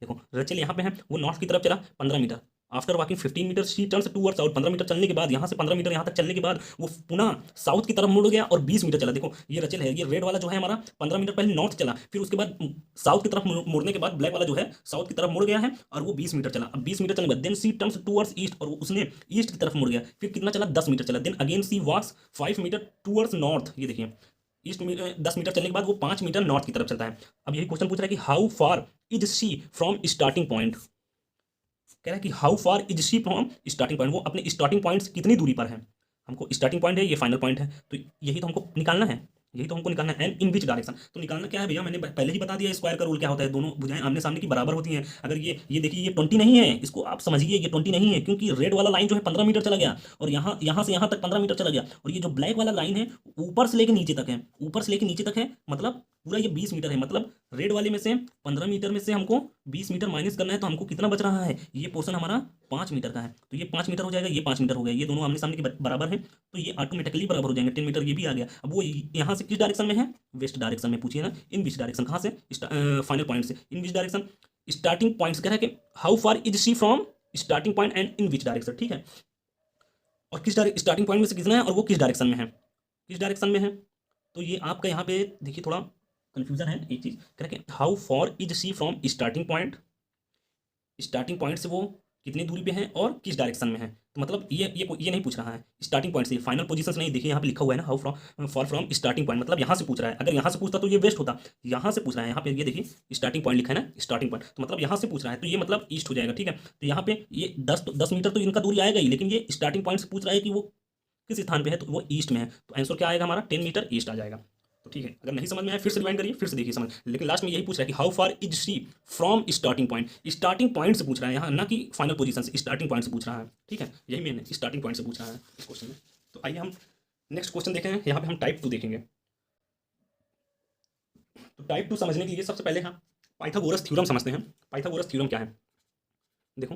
देखो रचेल यहाँ पे है, वो नॉर्थ की तरफ चला 15 metre, after walking 15 metre she turns towards south. 15 metre चलने के बाद, यहाँ से 15 मीटर यहाँ तक चलने के बाद वो पुनः साउथ की तरफ मुड़ गया और 20 मीटर चला। देखो ये रचेल है, ये रेड वाला जो है हमारा 15 मीटर पहले नॉर्थ चला, फिर उसके बाद साउथ की तरफ मुड़ने के बाद ब्लैक वाला जो है साउथ की तरफ मुड़ गया है और वो 20 मीटर चला। अब 20 मीटर चलने के बाद then she turns towards east, और उसने ईस्ट की तरफ मुड़ गया, फिर कितना चला, 10 मीटर चला। Then again she walks 5 metre towards north. ये देखिए ईस्ट में 10 मीटर चलने के बाद वो 5 मीटर नॉर्थ की तरफ चलता है। अब यही क्वेश्चन पूछ रहा है कि how far is C from starting point. कह रहा है कि how far is C from starting point, वो अपने स्टार्टिंग पॉइंट से कितनी दूरी पर है। हमको स्टार्टिंग पॉइंट है, ये फाइनल पॉइंट है, तो यही तो हमको निकालना है, यही तो हमको निकालना है। एंड इन विच डायरेक्शन, तो निकालना क्या है भैया, मैंने पहले ही बता दिया स्क्वायर का रूल क्या होता है, दोनों भुजाएं आमने सामने की बराबर होती हैं। अगर ये देखिए ये 20 नहीं है, इसको आप समझिए ये 20 नहीं है, क्योंकि रेड वाला लाइन जो है 15 मीटर चला गया और यहाँ से यहाँ तक 15 मीटर चला गया, और ये जो ब्लैक वाला लाइन है ऊपर से लेकर नीचे तक है, ऊपर से लेकर नीचे तक है, मतलब पूरा ये 20 मीटर है। मतलब रेड वाले में से 15 मीटर में से हमको 20 मीटर माइनस करना है, तो हमको कितना बच रहा है, ये पोर्शन हमारा 5 मीटर का है, तो ये 5 मीटर हो जाएगा, ये 5 मीटर हो गया, ये दोनों आमने सामने के बराबर है, तो ये ऑटोमेटिकली बराबर हो जाएंगे। 10 मीटर ये भी आ गया। अब वो यहाँ से किस डायरेक्शन में है, वेस्ट डायरेक्शन में पूछिए ना, इन विच डायरेक्शन, कहाँ से, फाइनल पॉइंट से, in which direction, starting point से। कह रहा है कि how far is C from starting point and in which direction, ठीक है, और किस स्टार्टिंग पॉइंट में से कितना है और वो किस डायरेक्शन में है, किस डायरेक्शन में है। तो ये आपका यहाँ पे देखिए थोड़ा कंफ्यूजन है एक चीज। कह रहा है कि how far is C from starting point, starting point से वो कितनी दूरी पे है और किस डायरेक्शन में है। तो मतलब ये नहीं पूछ रहा है स्टार्टिंग पॉइंट से, फाइनल पोजीशन से नहीं। देखिए यहाँ पे लिखा हुआ है ना, how from for from starting point, मतलब यहाँ से पूछ रहा है। अगर यहाँ से पूछता तो ये वेस्ट होता, यहाँ से पूछ रहा है, यहाँ पे ये देखिए स्टार्टिंग पॉइंट लिखा है ना, स्टार्टिंग पॉइंट, तो मतलब यहाँ से पूछ रहा है, तो ये मतलब ईस्ट हो जाएगा, ठीक है। तो यहाँ पे ये 10 मीटर तो इनका दूरी आएगा ही, लेकिन ये स्टार्टिंग पॉइंट से पूछ रहा है कि वो किस स्थान पे है, तो वो ईस्ट में है, तो आंसर क्या आएगा हमारा, 10 मीटर ईस्ट आ जाएगा। तो ठीक है, अगर नहीं समझ में आया फिर से रिवाइंड करिए, फिर से देखिए समझ, लेकिन लास्ट में यही पूछ रहा है कि how far is C from starting point. Starting point से पूछ रहा है यहाँ, ना कि फाइनल पोजीशन से, स्टार्टिंग पॉइंट से पूछ रहा है, ठीक है, यही मेन है, स्टार्टिंग पॉइंट से पूछ रहा है इस क्वेश्चन में। तो आइए हम नेक्स्ट क्वेश्चन देखें, यहाँ पे हम टाइप 2 देखेंगे। तो टाइप 2 समझने के लिए सबसे पहले हम पाइथागोरस थ्योरम समझते हैं। पाइथागोरस थ्योरम क्या है, देखो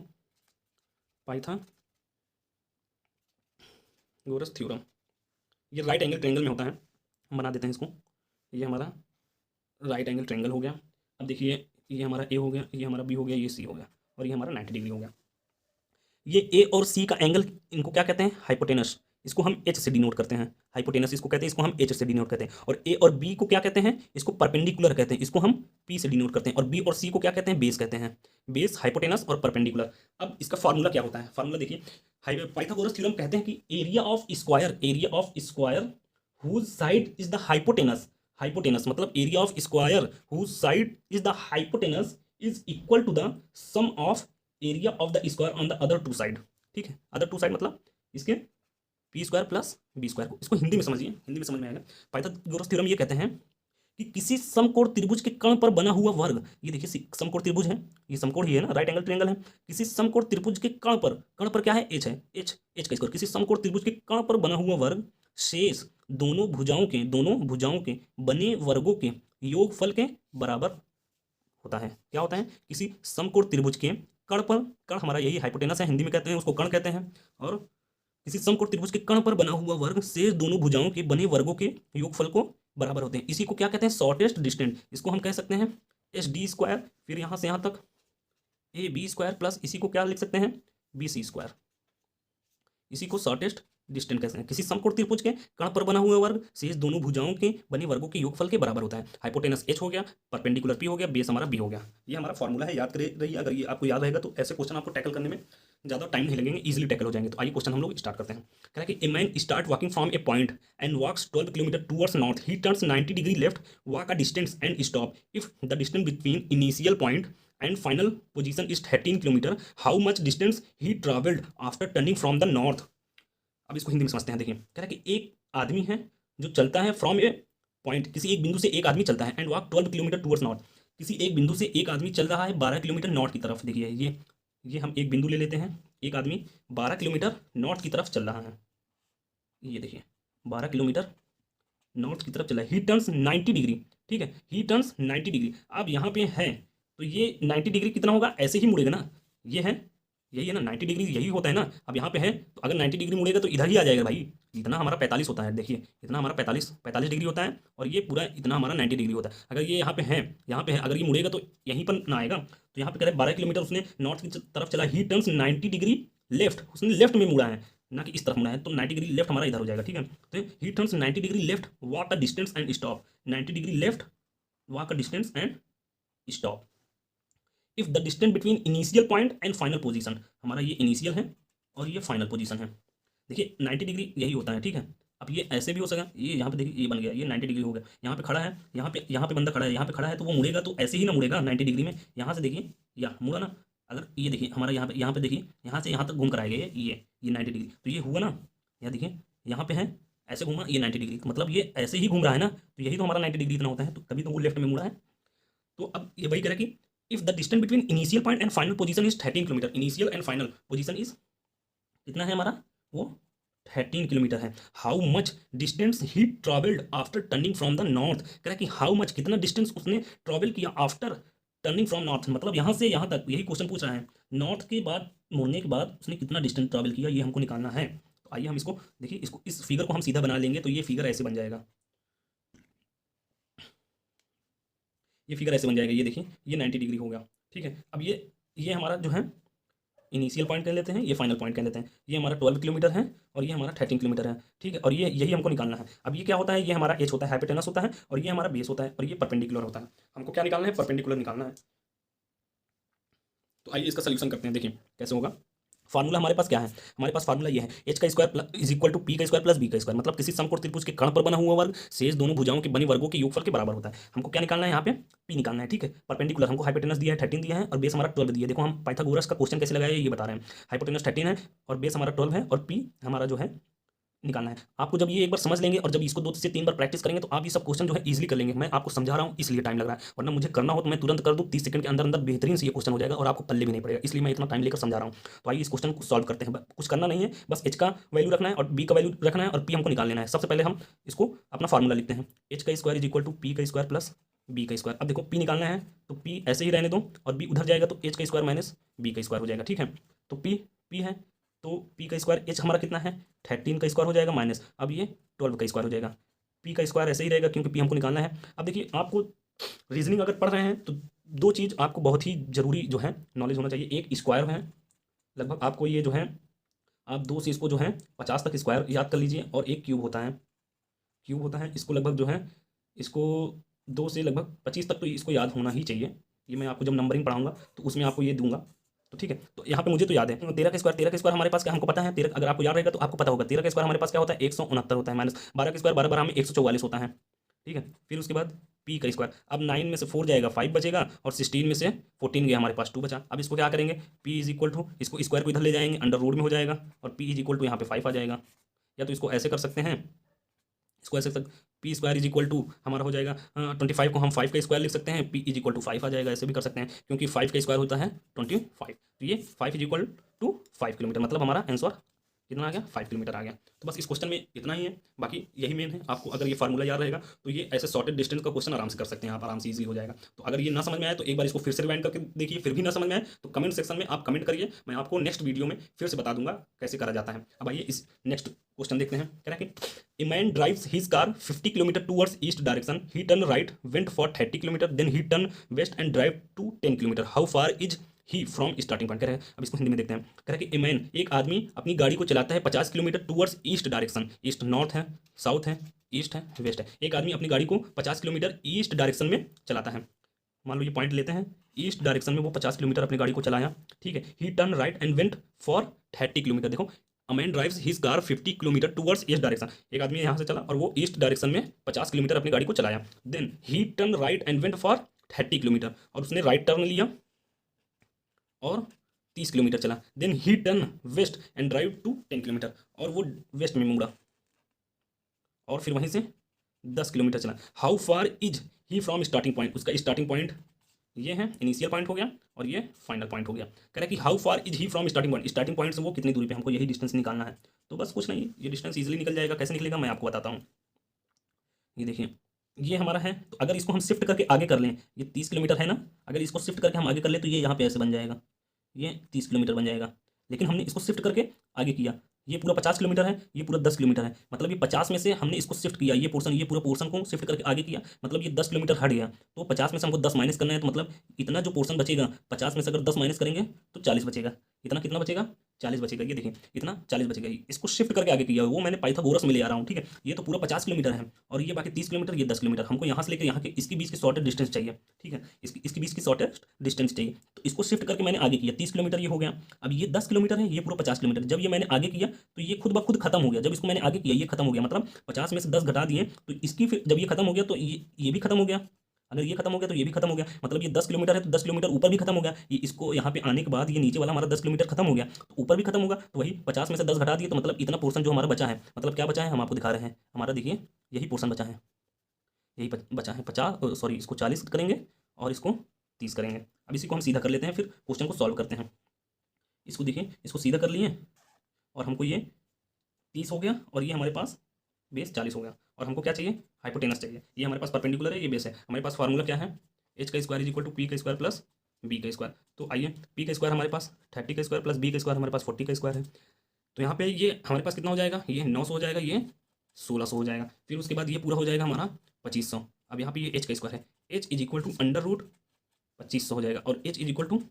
पाइथागोरस थ्योरम, ये राइट एंगल ट्रायंगल में होता है, हम बना देते हैं इसको, ये हमारा राइट एंगल ट्रायंगल हो गया। अब देखिए ये हमारा ए हो गया, ये हमारा बी हो गया, ये सी हो गया, और ये हमारा 90 डिग्री हो गया। ये ए और सी का एंगल, इनको क्या कहते हैं, हाइपोटेनस, इसको हम एच से डिनोट करते हैं, हाइपोटेनस इसको कहते हैं, इसको हम एच से डिनोट करते हैं। और ए और बी को क्या कहते हैं, इसको परपेंडिकुलर कहते हैं, इसको हम पी से डिनोट करते हैं। और बी और सी को क्या कहते हैं, बेस कहते हैं, बेस, हाइपोटेनस और परपेंडिकुलर। अब इसका फार्मूला क्या होता है, फार्मूला देखिए, पाइथागोरस थ्योरम कहते हैं कि area of square whose side is the hypotenuse, hypotenuse मतलब area of square whose side is the hypotenuse is equal to the sum of area of the square on the other two side, ठीक है, other two side मतलब इसके P square plus B square को, इसको हिंदी में समझिए, हिंदी में समझ में आएगा। पाइथागोरस थ्योरम ये कहते हैं कि किसी समकोण त्रिभुज के कर्ण पर बना हुआ वर्ग, ये देखिए समकोण त्रिभुज है, ये समकोण ही है ना, राइट एंगल ट्रायंगल है, किसी समकोण त्रिभुज के कर्ण पर क्या है, एच है, एच का स्क्वायर, किसी समकोण त्रिभुज के कर्ण पर बना हुआ वर्ग शेष दोनों भुजाओं के बने वर्गों के योगफल के बराबर होता है। क्या होता है? किसी समकोण त्रिभुज के कण पर, कण हमारा यही हाइपोटेनस है, हिंदी में कहते हैं उसको कण कहते हैं, और किसी समकोण त्रिभुज के कण पर बना हुआ वर्ग शेष दोनों भुजाओं के बने वर्गों के योगफल को बराबर होते हैं। इसी को क्या कहते हैं? Shortest distance. इसको हम कह सकते हैं एच डी स्क्वायर, फिर यहाँ से यहाँ तक ए बी स्क्वायर प्लस इसी को क्या लिख सकते हैं? B C square. इसी को शॉर्टेस्ट डिस्टेंस कहते हैं। किसी समकोण त्रिभुज के कण पर बना हुआ वर्ग शेष दोनों भुजाओं के बने वर्गों के योगफल के बराबर होता है। हाइपोटेनस एच हो गया, परपेंडिकुलर पी हो गया, बेस हमारा बी हो गया। ये हमारा फॉर्मूला है, याद करे रहिए। अगर ये आपको याद रहेगा तो ऐसे क्वेश्चन आपको टैकल करने में ज़्यादा टाइम नहीं लगेंगे, इजीली टैकल हो जाएंगे। तो आइए क्वेश्चन हम लोग स्टार्ट करते हैं। कह रहा है कि a man start walking from a point and walks 12 kilometre towards north, he turns 90 degree left, walk a distance and stop. If the distance between initial point and final position is 13 kilometre, how much distance he travelled after turning from the north. अब इसको हिंदी में समझते हैं। देखिए, कह रहा है कि एक आदमी है जो चलता है फ्रॉम ए पॉइंट, किसी एक बिंदु से एक आदमी चलता है, and walk 12 kilometre towards north, किसी एक बिंदु से एक आदमी चल रहा है 12 किलोमीटर नॉर्थ की तरफ। देखिए ये हम एक बिंदु ले लेते हैं, एक आदमी 12 किलोमीटर नॉर्थ की तरफ चल रहा है। ये देखिए 12 किलोमीटर नॉर्थ की तरफ चला है। ही टर्न्स 90 डिग्री, ठीक है, ही टर्न्स 90 डिग्री। अब यहाँ पे है तो ये 90 डिग्री कितना होगा? ऐसे ही मुड़ेगा ना, ये है, यही है ना 90 डिग्री, यही होता है ना। अब यहाँ पे है तो अगर 90 डिग्री मुड़ेगा तो इधर ही आ जाएगा भाई। इतना हमारा 45 होता है, देखिए इतना हमारा 45 डिग्री होता है, और ये पूरा इतना हमारा 90 डिग्री होता है। अगर ये यहाँ पे है, अगर ये मुड़ेगा तो यहीं पर ना आएगा। तो यहाँ पे कह रहे हैं 12 किलोमीटर उसने नॉर्थ की तरफ चला, ही टर्न्स 90 डिग्री लेफ्ट, उसने लेफ्ट में मुड़ा है ना कि इस तरफ मुड़ा है, तो 90 डिग्री लेफ्ट हमारा इधर हो जाएगा, ठीक है। तो ही turns 90 degree left, walk a distance and stop. 90 degree left, walk a distance and stop. If the distance between initial point and final position, हमारा ये इनिशियल है और ये फाइनल पोजीशन है। देखिए 90 डिग्री यही होता है, ठीक है। अब ये ऐसे भी हो सका, ये यहाँ पे देखिए ये बन गया, ये 90 डिग्री हो गया। यहाँ पे खड़ा है, यहाँ पे बंदा खड़ा है, यहाँ पे खड़ा है, तो वो मुड़ेगा तो ऐसे ही ना मुड़ेगा 90 डिग्री में। यहाँ से देखिए या मुड़ा ना, अगर ये देखिए हमारा यहाँ पे देखिए, यहाँ से यहाँ तक घूम कर आएगा ये 90 डिग्री, तो ये हुआ ना। यहाँ देखिए यहाँ पे है, ऐसे घूमा, ये 90 डिग्री, मतलब ये ऐसे ही घूम रहा है ना, तो यही तो हमारा 90 डिग्री इतना होता है, तो तभी तो वो लेफ्ट में मुड़ा है। तो अब ये वही कह रहा है कि if the distance between initial point and final position is 13 kilometre, initial and final position is कितना है हमारा? वो 13 किलोमीटर है। How much distance he travelled after turning from the north, कह रहा है कि हाउ मच कितना डिस्टेंस उसने ट्रैवल किया आफ्टर टर्निंग फ्रॉम नॉर्थ, मतलब यहाँ से यहाँ तक, यही क्वेश्चन पूछ रहा है। नॉर्थ के बाद मुड़ने के बाद उसने कितना डिस्टेंस ट्रैवल किया, ये हमको निकालना है। तो आइए हम इसको देखिए, इसको इस फिगर को हम सीधा बना लेंगे, तो ये फिगर ऐसे बन जाएगा, ये फिगर ऐसे बन जाएगा। ये देखिए ये 90 डिग्री हो गया, ठीक है। अब ये हमारा जो है इनिशियल पॉइंट कह लेते हैं, ये फाइनल पॉइंट कह लेते हैं। ये हमारा 12 किलोमीटर है और ये हमारा 13 किलोमीटर है, ठीक है। और ये यही हमको निकालना है। अब ये क्या होता है? ये हमारा एच होता है, हाइपोटेनस होता है, और ये हमारा बेस होता है, और ये परपेंडिकुलर होता है। हमको क्या निकालना है? परपेंडिकुलर निकालना है। तो आइए इसका सोल्यूशन करते हैं। देखिए कैसे होगा। फार्मूला हमारे पास क्या है? हमारे पास फार्मूला ये है, एच का square is equal to P का स्क्वायर प्लस बी का स्क्वायर, मतलब किसी समकोण त्रिभुज के कण पर बना हुआ वर्ग शेष दोनों भुजाओं के बने वर्गों के योगफल के बराबर होता है। हमको क्या निकालना है? यहाँ पे पी निकालना है, ठीक है। परपेंडिकुलर हमको हाइपोटेनस दिया है 13 दिया है, और बेस हमारा 12 दिया है। देखो हम पाइथागोरस का क्वेश्चन कैसे लगाया ये बता रहे हैं। हाइपोटेनस 13 है और बेस हमारा 12 है, और पी हमारा जो है निकालना है। आपको जब ये एक बार समझ लेंगे और जब इसको 2 से 3 बार प्रैक्टिस करेंगे तो आप ये सब क्वेश्चन जो है इजीली कर लेंगे। मैं आपको समझा रहा हूँ इसलिए टाइम लग रहा है, वरना मुझे करना हो तो मैं तुरंत कर दूँ, 30 सेकंड के अंदर अंदर बेहतरीन से ये क्वेश्चन हो जाएगा और आपको पल्ले भी नहीं पड़ेगा, इसलिए मैं इतना टाइम लेकर समझा रहा हूँ। तो आइए इस क्वेश्चन को सॉल्व करते हैं। कुछ करना नहीं है, बस एच का वैल्यू रखना है और बी का वैल्यू रखना है और पी हमको निकाल लेना है। सबसे पहले हम इसको अपना फार्मूला लिखते हैं, एच का square is equal to P का स्क्वायर प्लस बी का स्क्वायर। अब देखो पी निकालना है तो पी ऐसे ही रहने दो, और बी उधर जाएगा तो एच का स्क्वायर माइनस बी का स्क्वायर हो जाएगा, ठीक है। तो पी है तो पी का स्क्वायर, एच हमारा कितना है 13 का स्क्वायर हो जाएगा, माइनस अब ये 12 का स्क्वायर हो जाएगा। पी का स्क्वायर ऐसे ही रहेगा क्योंकि पी हमको निकालना है। अब देखिए आपको रीजनिंग अगर पढ़ रहे हैं तो 2 चीज़ आपको बहुत ही जरूरी जो है नॉलेज होना चाहिए। एक स्क्वायर है, लगभग आपको ये जो है आप 2 से इसको जो है 50 तक स्क्वायर याद कर लीजिए, और एक क्यूब होता है, इसको लगभग जो है इसको 2 से लगभग 25 तक तो इसको याद होना ही चाहिए। ये मैं आपको जब नंबरिंग पढ़ाऊंगा तो उसमें आपको ये दूंगा, तो ठीक है। तो यहाँ पे मुझे तो याद है 13 का स्क्वायर हमारे पास क्या हमको पता है, 13 अगर आपको याद रहेगा तो आपको पता होगा 13 का स्क्वायर हमारे पास क्या होता है 169 होता है, माइनस 12 का स्क्वायर 12 12 में 144 होता है, ठीक है। फिर उसके बाद पी का स्क्वायर, अब 9 में से 4 जाएगा 5 बचेगा, और 16 में से 14 गया हमारे पास 2 बचा। अब इसको क्या करेंगे, पी इज इक्वल टू, इसको स्क्वायर को इधर ले जाएंगे, अंडर रूट में हो जाएगा, और पी इज इक्वल टू यहाँ पे 5 आ जाएगा। या तो इसको ऐसे कर सकते हैं, इसको ऐसे तक P square is equal to हमारा हो जाएगा 25 को हम 5 का स्क्वायर लिख सकते हैं, पी इज इक्वल टू 5 आ जाएगा। ऐसे भी कर सकते हैं क्योंकि 5 का स्क्वायर होता है 25, तो ये 5 इज इक्वल टू 5 किलोमीटर, मतलब हमारा आंसर कितना आ गया 5 किलोमीटर आ गया। तो बस इस क्वेश्चन में इतना ही है, बाकी यही मेन है। आपको अगर ये फार्मूला याद रहेगा तो ये ऐसे शॉर्टेड डिस्टेंस का क्वेश्चन आराम से कर सकते हैं आप, आराम से इजीली हो जाएगा। तो अगर ये ना समझ में आए तो एक बार इसको फिर से रिवाइंड करके देखिए, फिर भी ना समझ में आए तो कमेंट सेक्शन में आप कमेंट करिए, मैं आपको नेक्स्ट वीडियो में फिर से बता दूंगा कैसे करा जाता है। अब आइए इस नेक्स्ट क्वेश्चन देखते हैं। कह रहा है कि a man drives his car 50 kilometre towards east direction, he turn right, went for 30 kilometre, then he turn west and drive to 10 kilometre, how far is he from starting point. कह रहे हैं, अब इसको हिंदी में देखते हैं। कह रहा है कि ए मैन, एक आदमी अपनी गाड़ी को चलाता है 50 kilometre towards east direction, east north है, साउथ है, ईस्ट है, वेस्ट है। एक आदमी अपनी गाड़ी को 50 किलोमीटर ईस्ट डायरेक्शन में चलाता है। मान लो ये पॉइंट लेते हैं, ईस्ट डायरेक्शन में वो 50 किलोमीटर अपनी गाड़ी को चलाया, ठीक है। He turn right and went for 30 kilometre. देखो, a man drives his car 50 kilometre towards east direction, एक आदमी यहाँ से चला और वो ईस्ट डायरेक्शन में 50 किलोमीटर अपनी गाड़ी को चलाया। Then he turn right and went for 30 kilometre, और उसने राइट टर्न लिया और 30 किलोमीटर चला। Then he turn west and drive to 10 kilometre, और वो वेस्ट में मुड़ा और फिर वहीं से 10 किलोमीटर चला। How far is he from starting point, उसका स्टार्टिंग पॉइंट ये है, इनिशियल पॉइंट हो गया, और ये फाइनल पॉइंट हो गया। कह रहा है कि how far is he from starting point, starting point से वो कितनी दूरी पे, हमको यही डिस्टेंस निकालना है। तो बस कुछ नहीं, ये डिस्टेंस इजीली निकल जाएगा। कैसे निकलेगा मैं आपको बताता हूँ। ये देखिए, ये हमारा है, तो अगर इसको हम शिफ्ट करके आगे कर लें, ये 30 किलोमीटर है ना, अगर इसको शिफ्ट करके हम आगे कर लें तो ये यहाँ पे ऐसे बन जाएगा, ये 30 किलोमीटर बन जाएगा। लेकिन हमने इसको शिफ्ट करके आगे किया, ये पूरा 50 किलोमीटर है, ये पूरा 10 किलोमीटर है, मतलब ये 50 में से हमने इसको शिफ्ट किया, ये पोर्शन, ये पूरा पोर्शन को शिफ्ट करके आगे किया, मतलब ये 10 किलोमीटर हट गया। तो 50 में से हमको 10 माइनस करना है, तो मतलब इतना जो पोर्शन बचेगा, 50 में से अगर 10 माइनस करेंगे तो 40 बचेगा। इतना कितना बचेगा, 40 बचेगा। ये देखिए, इतना 40 बचेगा। इसको शिफ्ट करके आगे किया, वो मैंने पाइथागोरस में ले आ रहा हूँ, ठीक है। ये तो पूरा 50 किलोमीटर है, और ये बाकी 30 किलोमीटर, ये 10 किलोमीटर। हमको यहाँ से लेकर यहाँ के इसके बीच की शॉर्टेस्ट डिस्टेंस चाहिए, ठीक है। इसके बीच की शॉर्टेस्ट डिस्टेंस चाहिए, तो इसको शिफ्ट करके मैंने आगे किया, 30 किलोमीटर ये हो गया। अब ये 10 किलोमीटर है, ये पूरा 50 किलोमीटर। जब ये मैंने आगे किया तो ये खुद ब खुद खत्म हो गया। जब इसको मैंने आगे किया, ये खत्म हो गया, मतलब 50 में से 10 घटा दिए, तो इसकी फिर जब ये खत्म हो गया तो ये भी खत्म हो गया। अगर ये खत्म हो गया तो ये भी खत्म हो गया, मतलब ये 10 किलोमीटर है तो 10 किलोमीटर ऊपर भी खत्म हो गया। ये इसको यहाँ पे आने के बाद ये नीचे वाला हमारा 10 किलोमीटर खत्म हो गया, तो ऊपर भी खत्म होगा। तो वही 50 में से 10 घटा दिए, तो मतलब इतना पोर्शन जो हमारा बचा है, मतलब क्या बचा है हम आपको दिखा रहे हैं। हमारा देखिए यही पोर्शन बचा है, यही बचा है 50, सॉरी इसको 40 करेंगे और इसको 30 करेंगे। अब इसी को हम सीधा कर लेते हैं, फिर क्वेश्चन को सॉल्व करते हैं। इसको देखिए, इसको सीधा कर लिए और हमको ये 30 हो गया, और ये हमारे पास बेस 40 हो गया, और हमको क्या चाहिए, हाइपोटेनस चाहिए। ये हमारे पास परपेंडिकुलर है, ये बेस है। हमारे पास फार्मूला क्या है, एच का square is equal to P का स्क्वायर प्लस बी का स्क्वायर। तो आइए, पी का स्क्वायर हमारे पास 30 का स्क्वायर प्लस बी का स्क्वायर हमारे पास 40 का स्क्वायर है। तो यहाँ पे ये हमारे पास कितना हो जाएगा, ये 900 हो जाएगा, ये 1600 हो जाएगा। फिर उसके बाद ये पूरा हो जाएगा हमारा 2500। अब यहाँ पे ये एच का स्क्वायर है, H is equal to under root 2500 हो जाएगा, और एच इज इक्वल टू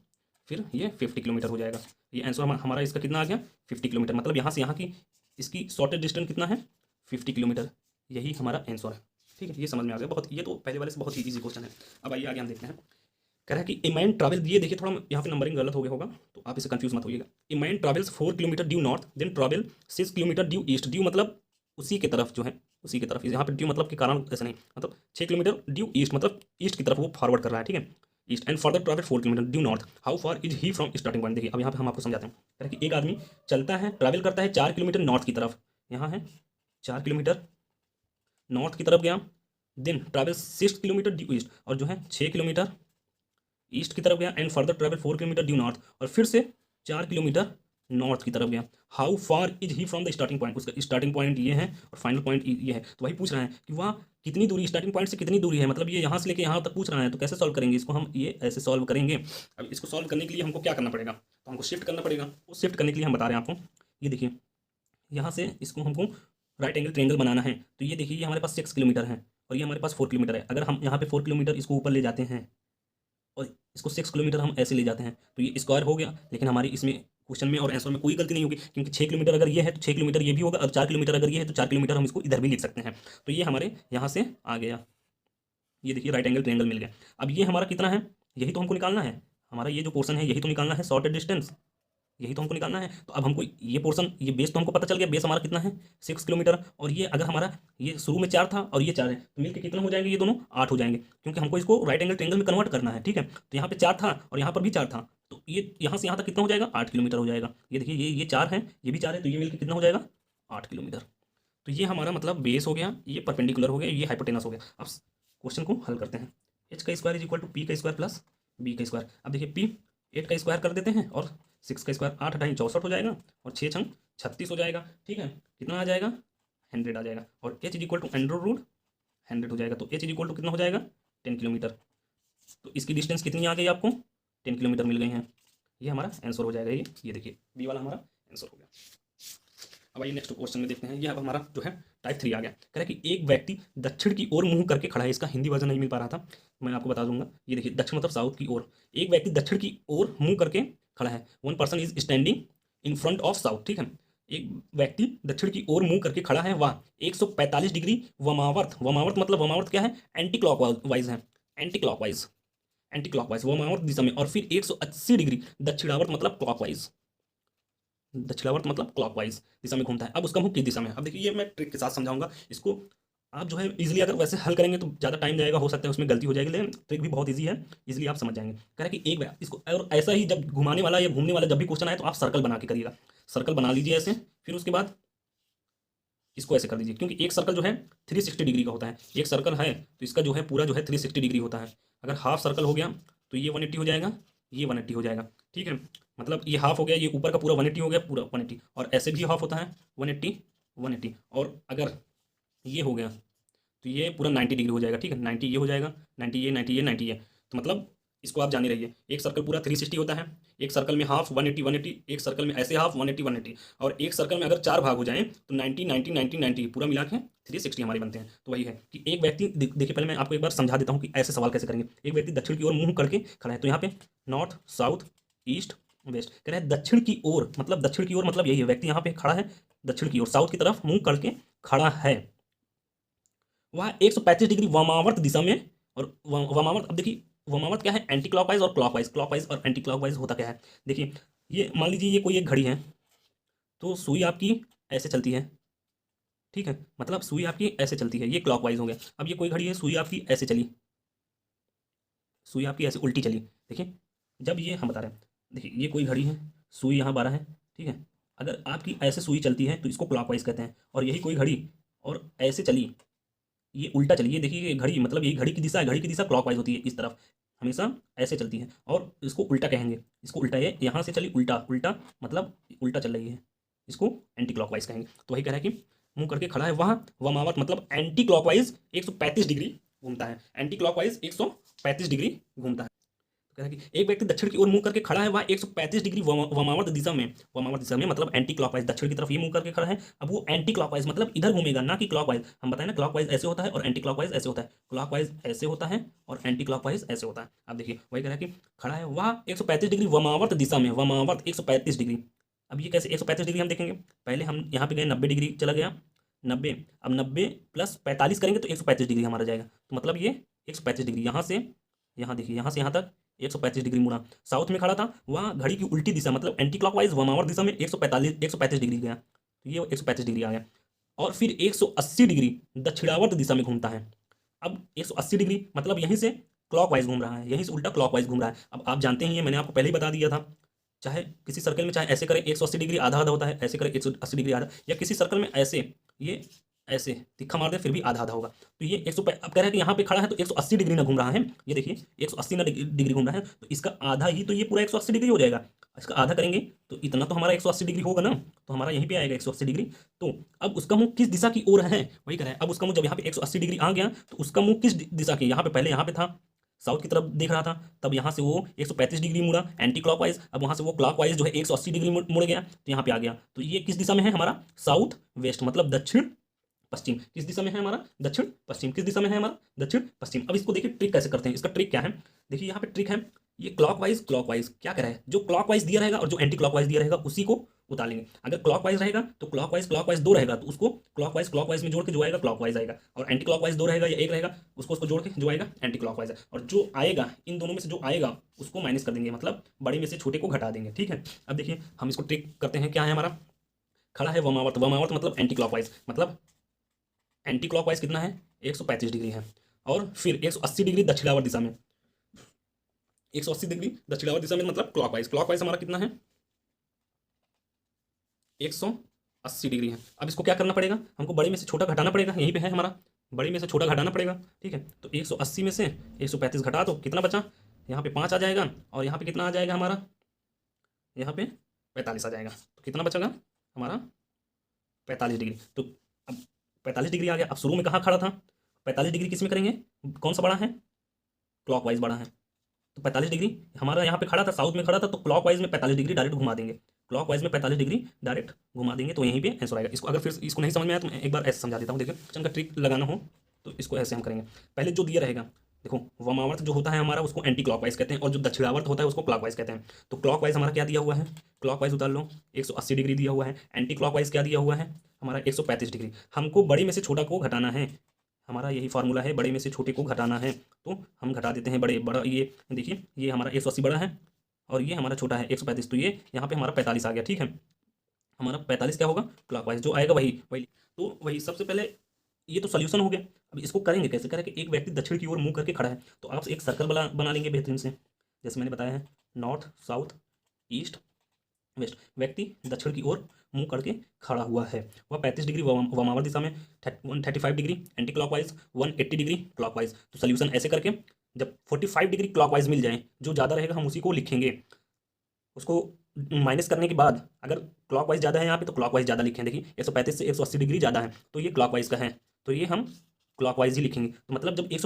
फिर ये 50 किलोमीटर हो जाएगा। ये आंसर हमारा इसका कितना आ गया, 50 किलोमीटर। मतलब यहाँ से यहाँ की इसकी शॉर्टेस्ट डिस्टेंस कितना है, 50 किलोमीटर। यही हमारा आंसर है, ठीक है। ये समझ में आ गया, बहुत, ये तो पहले वाले से बहुत ही ईजी क्वेश्चन है। अब आइए आगे हम देखते हैं। कह रहा है कि ए मैन ट्रैवल, ये देखिए थोड़ा यहाँ पे नंबरिंग गलत हो गया होगा, तो आप इसे कंफ्यूज मत होइएगा। A man travels 4 kilometre due north, then travel 6 kilometre due east. Due मतलब उसी की तरफ जो है, उसी की तरफ। यहाँ पे ड्यू मतलब के कारण ऐसा नहीं, मतलब 6 किलोमीटर ड्यू ईस्ट, मतलब ईस्ट की तरफ वो फॉरवर्ड कर रहा है, ठीक है, east. And further travel 4 kilometre due north, how far is he from starting point. देखिए अब यहाँ पे हम आपको समझाते हैं। कह रहा है कि एक आदमी चलता है, ट्रैवल करता है 4 किलोमीटर नॉर्थ की तरफ, यहाँ है 4 किलोमीटर नॉर्थ की तरफ गया, then travel 6 kilometre due east, और जो है 6 किलोमीटर ईस्ट की तरफ गया, and further travel 4 kilometre due north, और फिर से 4 किलोमीटर नॉर्थ की तरफ गया। How far is he from the starting point, उसका स्टार्टिंग पॉइंट ये है और फाइनल पॉइंट ये है। तो वही पूछ रहा है कि वह कितनी दूरी, स्टार्टिंग पॉइंट से कितनी दूरी है, मतलब ये यहाँ से लेके यहाँ तक पूछ रहा है। तो कैसे सॉल्व करेंगे इसको, हम ये ऐसे सॉल्व करेंगे। अब इसको सॉल्व करने के लिए हमको क्या करना पड़ेगा, तो हमको शिफ्ट करना पड़ेगा। वो शिफ्ट करने के लिए हम बता रहे हैं आपको, ये देखिए यहाँ से इसको हमको राइट एंगल ट्रायंगल बनाना है। तो ये देखिए, ये हमारे पास 6 किलोमीटर है और ये हमारे पास 4 किलोमीटर है। अगर हम यहाँ पे 4 किलोमीटर इसको ऊपर ले जाते हैं और इसको 6 किलोमीटर हम ऐसे ले जाते हैं, तो ये स्क्वायर हो गया। लेकिन हमारी इसमें क्वेश्चन में और आंसर में कोई गलती नहीं होगी, क्योंकि 6 किलोमीटर अगर ये है तो 6 किलोमीटर ये भी होगा, और 4 किलोमीटर अगर ये है तो 4 किलोमीटर हम इसको इधर भी लिख सकते हैं। तो ये हमारे यहाँ से आ गया, ये देखिए राइट एंगल ट्रायंगल मिल गया। अब ये हमारा कितना है, यही तो हमको निकालना है। हमारा ये जो पोर्शन है यही तो निकालना है, शॉर्टेड डिस्टेंस यही तो हमको निकालना है। तो अब हमको ये पोर्शन, ये बेस तो हमको पता चल गया, बेस हमारा कितना है 6 किलोमीटर, और ये अगर हमारा ये शुरू में 4 था और ये 4 है, तो मिलके कितना हो जाएंगे, ये दोनों 8 हो जाएंगे, क्योंकि हमको इसको राइट एंगल ट्रायंगल में कन्वर्ट करना है, ठीक है। तो यहाँ पे 4 था और यहाँ पर भी 4 था, तो ये यहाँ से यहाँ तक कितना हो जाएगा, 8 किलोमीटर हो जाएगा। ये देखिए, ये 4 है, ये भी 4 है, तो ये मिलकर कितना हो जाएगा, 8 किलोमीटर। तो ये हमारा मतलब बेस हो गया, ये परपेंडिकुलर हो गया, ये हाइपोटेनस हो गया। अब क्वेश्चन को हल करते हैं। एच का square is equal to P का स्क्वायर प्लस बी का स्क्वायर। अब देखिए, पी 8 का स्क्वायर कर देते हैं और 6 का स्क्वायर 8 अठाई 64 हो जाएगा, और 6 छंग 36 हो जाएगा। ठीक है, कितना आ जाएगा, 100 आ जाएगा। और h is equal to under root 100 हो जाएगा, तो h इज इक्वल टू कितना हो जाएगा, 10 किलोमीटर। तो इसकी डिस्टेंस कितनी आ गई आपको, 10 किलोमीटर मिल गई है। ये हमारा आंसर हो जाएगा। ये देखिए बी वाला हमारा आंसर हो गया। अब आइए नेक्स्ट क्वेश्चन में देखते हैं। ये अब हमारा जो है टाइप 3 आ गया। कह रहा है कि एक व्यक्ति दक्षिण की ओर मुंह करके खड़ा है। इसका हिंदी वर्जन नहीं मिल पा रहा था, मैं आपको बता दूंगा। ये देखिए दक्षिण मतलब साउथ की ओर। एक व्यक्ति दक्षिण की ओर मुंह करके खड़ा है। One person is standing in front of south. ठीक है, एक व्यक्ति दक्षिण की ओर मुंह करके खड़ा है, वह 145 डिग्री वमावर्त, वमावर्त मतलब वमावर्त क्या है, एंटी क्लॉकवाइज है, एंटी क्लॉकवाइज, एंटी क्लॉकवाइज वमावर्त दिशा में, और फिर 180 डिग्री दक्षिणावर्त मतलब क्लॉकवाइज, दक्षिणावर्त मतलब क्लॉकवाइज दिशा में घूमता है। अब उसका मुंह किस दिशा में है, अब देखिए ये मैं ट्रिक के साथ समझाऊंगा इसको। आप जो है इजीली अगर वैसे हल करेंगे तो ज़्यादा टाइम जाएगा, हो सकता है उसमें गलती हो जाएगी, लेकिन ट्रिक भी बहुत इजी है, इजीली आप समझ जाएंगे। कह रहा है कि एक बार इसको, और ऐसा ही जब घुमाने वाला या घूमने वाला जब भी क्वेश्चन आए तो आप सर्कल बना के करिएगा। सर्कल बना लीजिए ऐसे, फिर उसके बाद इसको ऐसे कर दीजिए, क्योंकि एक सर्कल जो है 360 डिग्री का होता है। एक सर्कल है तो इसका जो है पूरा जो है 360 डिग्री होता है। अगर हाफ सर्कल हो गया तो ये 180 हो जाएगा, ये 180 हो जाएगा। ठीक है, मतलब ये हाफ हो गया, ये ऊपर का पूरा 180 हो गया, पूरा 180, और ऐसे भी हाफ होता है 180 180, और अगर ये हो गया तो ये पूरा 90 डिग्री हो जाएगा। ठीक है, 90 ये हो जाएगा, 90 ये, 90 ये, 90 ये। तो मतलब इसको आप जान ही रहिए, एक सर्कल पूरा 360 होता है, एक सर्कल में हाफ 180 180, एक सर्कल में ऐसे हाफ 180 180, और एक सर्कल में अगर 4 भाग हो जाएं तो 90 90 90 90 पूरा मिला के 360 हमारे बनते हैं। तो वही है कि एक व्यक्ति देखिए, पहले मैं आपको एक बार समझा देता हूँ कि ऐसे सवाल कैसे करेंगे। एक व्यक्ति दक्षिण की ओर मुंह करके खड़ा है, तो यहाँ पे नॉर्थ साउथ ईस्ट वेस्ट कह रहे हैं। दक्षिण की ओर मतलब, दक्षिण की ओर मतलब यही है, व्यक्ति यहाँ पे खड़ा है दक्षिण की ओर, साउथ की तरफ मुंह करके खड़ा है, वह 135 डिग्री वामावर्त दिशा में। और वामावर्त, अब देखिए वामावर्त क्या है, एंटी क्लॉकवाइज और क्लॉकवाइज, क्लॉकवाइज और एंटी क्लॉकवाइज होता क्या है। देखिए ये मान लीजिए ये कोई एक घड़ी है, तो सुई आपकी ऐसे चलती है। ठीक है, मतलब सुई आपकी ऐसे चलती है, ये क्लॉकवाइज हो गया। अब ये कोई घड़ी है, सुई आपकी ऐसे चली, सुई आपकी ऐसे उल्टी चली। देखिए जब ये हम बता रहे हैं, देखिए ये कोई घड़ी है, सुई यहाँ 12 है। ठीक है, अगर आपकी ऐसे सुई चलती है तो इसको क्लॉकवाइज कहते हैं, और यही कोई घड़ी और ऐसे चली, ये उल्टा चली, ये देखिए ये घड़ी, मतलब ये घड़ी की दिशा है, घड़ी की दिशा क्लॉकवाइज होती है, इस तरफ हमेशा ऐसे चलती है, और इसको उल्टा कहेंगे, इसको उल्टा, ये यहाँ से चली उल्टा, उल्टा मतलब उल्टा चल रही है, इसको एंटी क्लॉकवाइज कहेंगे। तो वही कह रहा है कि मुंह करके खड़ा है, वहाँ वमावत मतलब एंटी क्लॉकवाइज 135 डिग्री घूमता है, एंटी क्लॉकवाइज 135 डिग्री घूमता है। कह रहा है कि एक व्यक्ति दक्षिण की ओर मुंह करके खड़ा है, वह 135 डिग्री वामावर्त दिशा में, वामावर्त दिशा में मतलब एंटी क्लॉकवाइज, दक्षिण की तरफ ये मुंह करके खड़ा है। अब वो एंटी क्लॉकवाइज मतलब इधर घूमेगा, ना कि क्लॉकवाइज। हम बताएं ना, क्लॉकवाइज ऐसे होता है और एंटी क्लॉकवाइज ऐसे होता है, क्लॉकवाइज ऐसे होता है और एंटी क्लॉकवाइज ऐसे होता है। अब देखिए वही कह रहा है कि खड़ा है वह 135 डिग्री वामावर्त दिशा में, वामावर्त 135 डिग्री। अब ये कैसे 135 डिग्री हम देखेंगे, पहले हम यहाँ पे गए 90 डिग्री चला गया, 90, अब 90 प्लस 45 करेंगे तो 135 डिग्री हमारा जाएगा। तो मतलब ये 135 डिग्री यहाँ से यहाँ, देखिए यहाँ से यहाँ तक 135 डिग्री मुड़ा। साउथ में खड़ा था, वहाँ घड़ी की उल्टी दिशा मतलब एंटी क्लॉकवाइज वामावर्त दिशा में 135 डिग्री गया, तो ये 135 डिग्री आ गया। और फिर 180 डिग्री दक्षिणावर्त दिशा में घूमता है। अब 180 डिग्री मतलब यहीं से क्लॉकवाइज घूम रहा है, यहीं से उल्टा क्लॉकवाइज घूम रहा है। अब आप जानते हैं, ये मैंने आपको पहले ही बता दिया था, चाहे किसी सर्कल में चाहे ऐसे करें 180 डिग्री आधा आधा होता है, ऐसे करें 180 डिग्री आधा, या किसी सर्कल में ऐसे ये ऐसे तिक्का मार दे फिर भी आधा आधा होगा। तो ये 100, अब कह रहा है कि यहाँ पे खड़ा है तो 180 डिग्री ना घूम रहा है, ये देखिए 180 ना डिग्री घूम रहा है, तो इसका आधा ही, तो ये पूरा 180 डिग्री हो जाएगा। इसका आधा करेंगे तो इतना तो हमारा 180 डिग्री होगा ना, तो हमारा यहीं पे आएगा 180 डिग्री। तो अब उसका मुंह किस दिशा की ओर है, वही कह रहा है। अब उसका मुंह जब यहाँ पे 180 डिग्री आ गया तो उसका मुंह किस दिशा की, यहाँ पे पहले यहाँ पे था साउथ की तरफ देख रहा था, तब यहाँ से वो 135 डिग्री मुड़ा एंटी क्लॉकवाइज, अब वहाँ से वो क्लॉकवाइज जो है 180 डिग्री मुड़ गया, तो यहाँ पे आ गया। तो ये किस दिशा में है हमारा, साउथ वेस्ट मतलब दक्षिण पश्चिम। किस दिशा में है हमारा, दक्षिण पश्चिम। किस दिशा में है हमारा, दक्षिण पश्चिम। अब इसको देखिए ट्रिक कैसे करते हैं, इसका ट्रिक क्या है, देखिए यहाँ पे ट्रिक है, ये क्लॉकवाइज क्लॉकवाइज क्या कह रहा है, जो क्लॉकवाइज दिया रहेगा और जो एंटी क्लॉकवाइज दिया रहेगा उसी को उतारेंगे। अगर क्लॉकवाइज रहेगा तो क्लॉकवाइज क्लॉकवाइज 2 रहेगा तो उसको क्लॉकवाइज क्लॉकवाइज में जोड़ के जो आएगा क्लॉकवाइज आएगा, और एंटी क्लॉकवाइज 2 रहेगा या 1 रहेगा उसको उसको जोड़ के जो आएगा एंटी क्लॉकवाइज है, और जो आएगा इन दोनों में से जो आएगा उसको माइनस कर देंगे, मतलब बड़े में से छोटे को घटा देंगे। ठीक है, अब देखिए हम इसको ट्रिक करते हैं, क्या है हमारा, खड़ा है वमावर्त, वमावर्त मतलब एंटी क्लॉकवाइज, मतलब एंटी क्लॉकवाइज कितना है 135 डिग्री है, और फिर 180 डिग्री दक्षिणावर्त दिशा में, 180 डिग्री दक्षिणावर्त दिशा में मतलब क्लॉकवाइज, क्लॉकवाइज हमारा कितना है 180 डिग्री है। अब इसको क्या करना पड़ेगा, हमको बड़े में से छोटा घटाना पड़ेगा, यहीं पे है हमारा, बड़े में से छोटा घटाना पड़ेगा। ठीक है, तो 180 में से 135 घटा दो, कितना बचा, यहाँ पे 5 आ जाएगा, और यहाँ पे कितना आ जाएगा हमारा, यहाँ पे 45 आ जाएगा। तो कितना बचेगा हमारा 45 डिग्री। तो अब 45 डिग्री आ गया। अब शुरू में कहाँ खड़ा था, 45 डिग्री किस में करेंगे, कौन सा बड़ा है, क्लॉकवाइज बड़ा है। तो 45 डिग्री हमारा यहाँ पे खड़ा था, साउथ में खड़ा था, तो क्लॉकवाइज में 45 डिग्री डायरेक्ट घुमा देंगे, क्लॉकवाइज में 45 डिग्री डायरेक्ट घुमा देंगे, तो यहीं पे आंसर आएगा। इसको अगर फिर इसको नहीं समझ में आया तो मैं एक बार ऐसे समझा देता हूँ। देखिए क्वेश्चन का ट्रिक लगाना हो तो इसको ऐसे हम करेंगे। पहले जो दिया रहेगा, देखो वामावर्त जो होता है हमारा उसको एंटी क्लॉकवाइज कहते हैं, और जो दक्षिणावर्त होता है उसको क्लॉकवाइज कहते हैं। तो क्लॉकवाइज हमारा क्या दिया हुआ है, क्लॉकवाइज उतार लो 180 डिग्री दिया हुआ है। एंटी क्लॉकवाइज क्या दिया हुआ है हमारा 135 डिग्री। हमको बड़े में से छोटा को घटाना है, हमारा यही फार्मूला है, बड़े में से छोटे को घटाना है। तो हम घटा देते हैं, बड़ा ये देखिए ये हमारा 180 बड़ा है और ये हमारा छोटा है 135, तो ये यहाँ पे हमारा 45 आ गया। ठीक है, हमारा 45 क्या होगा, क्लॉकवाइज जो आएगा वही वही। तो वही सबसे पहले ये तो सोल्यूशन हो गया। अब इसको करेंगे कैसे, करें कि एक व्यक्ति दक्षिण की ओर मुंह करके खड़ा है, तो आप एक सर्कल बना लेंगे बेहतरीन से, जैसे मैंने बताया है नॉर्थ साउथ ईस्ट वेस्ट। व्यक्ति दक्षिण की ओर मुंह करके खड़ा हुआ है, वह 35 डिग्री वामावर्त दिशा में, 135 degree anti clockwise, 180 degree clockwise. तो सोल्यूशन ऐसे करके जब 45 डिग्री क्लॉकवाइज मिल जाए, जो ज़्यादा रहेगा हम उसी को लिखेंगे, उसको माइनस करने के बाद अगर क्लॉकवाइज ज़्यादा है यहाँ पे तो क्लॉकवाइज ज़्यादा लिखें। देखिए 135 से 180 डिग्री ज़्यादा है तो ये क्लॉकवाइज का है, तो ये हम क्लॉकवाइज ही लिखेंगे। तो मतलब जब ये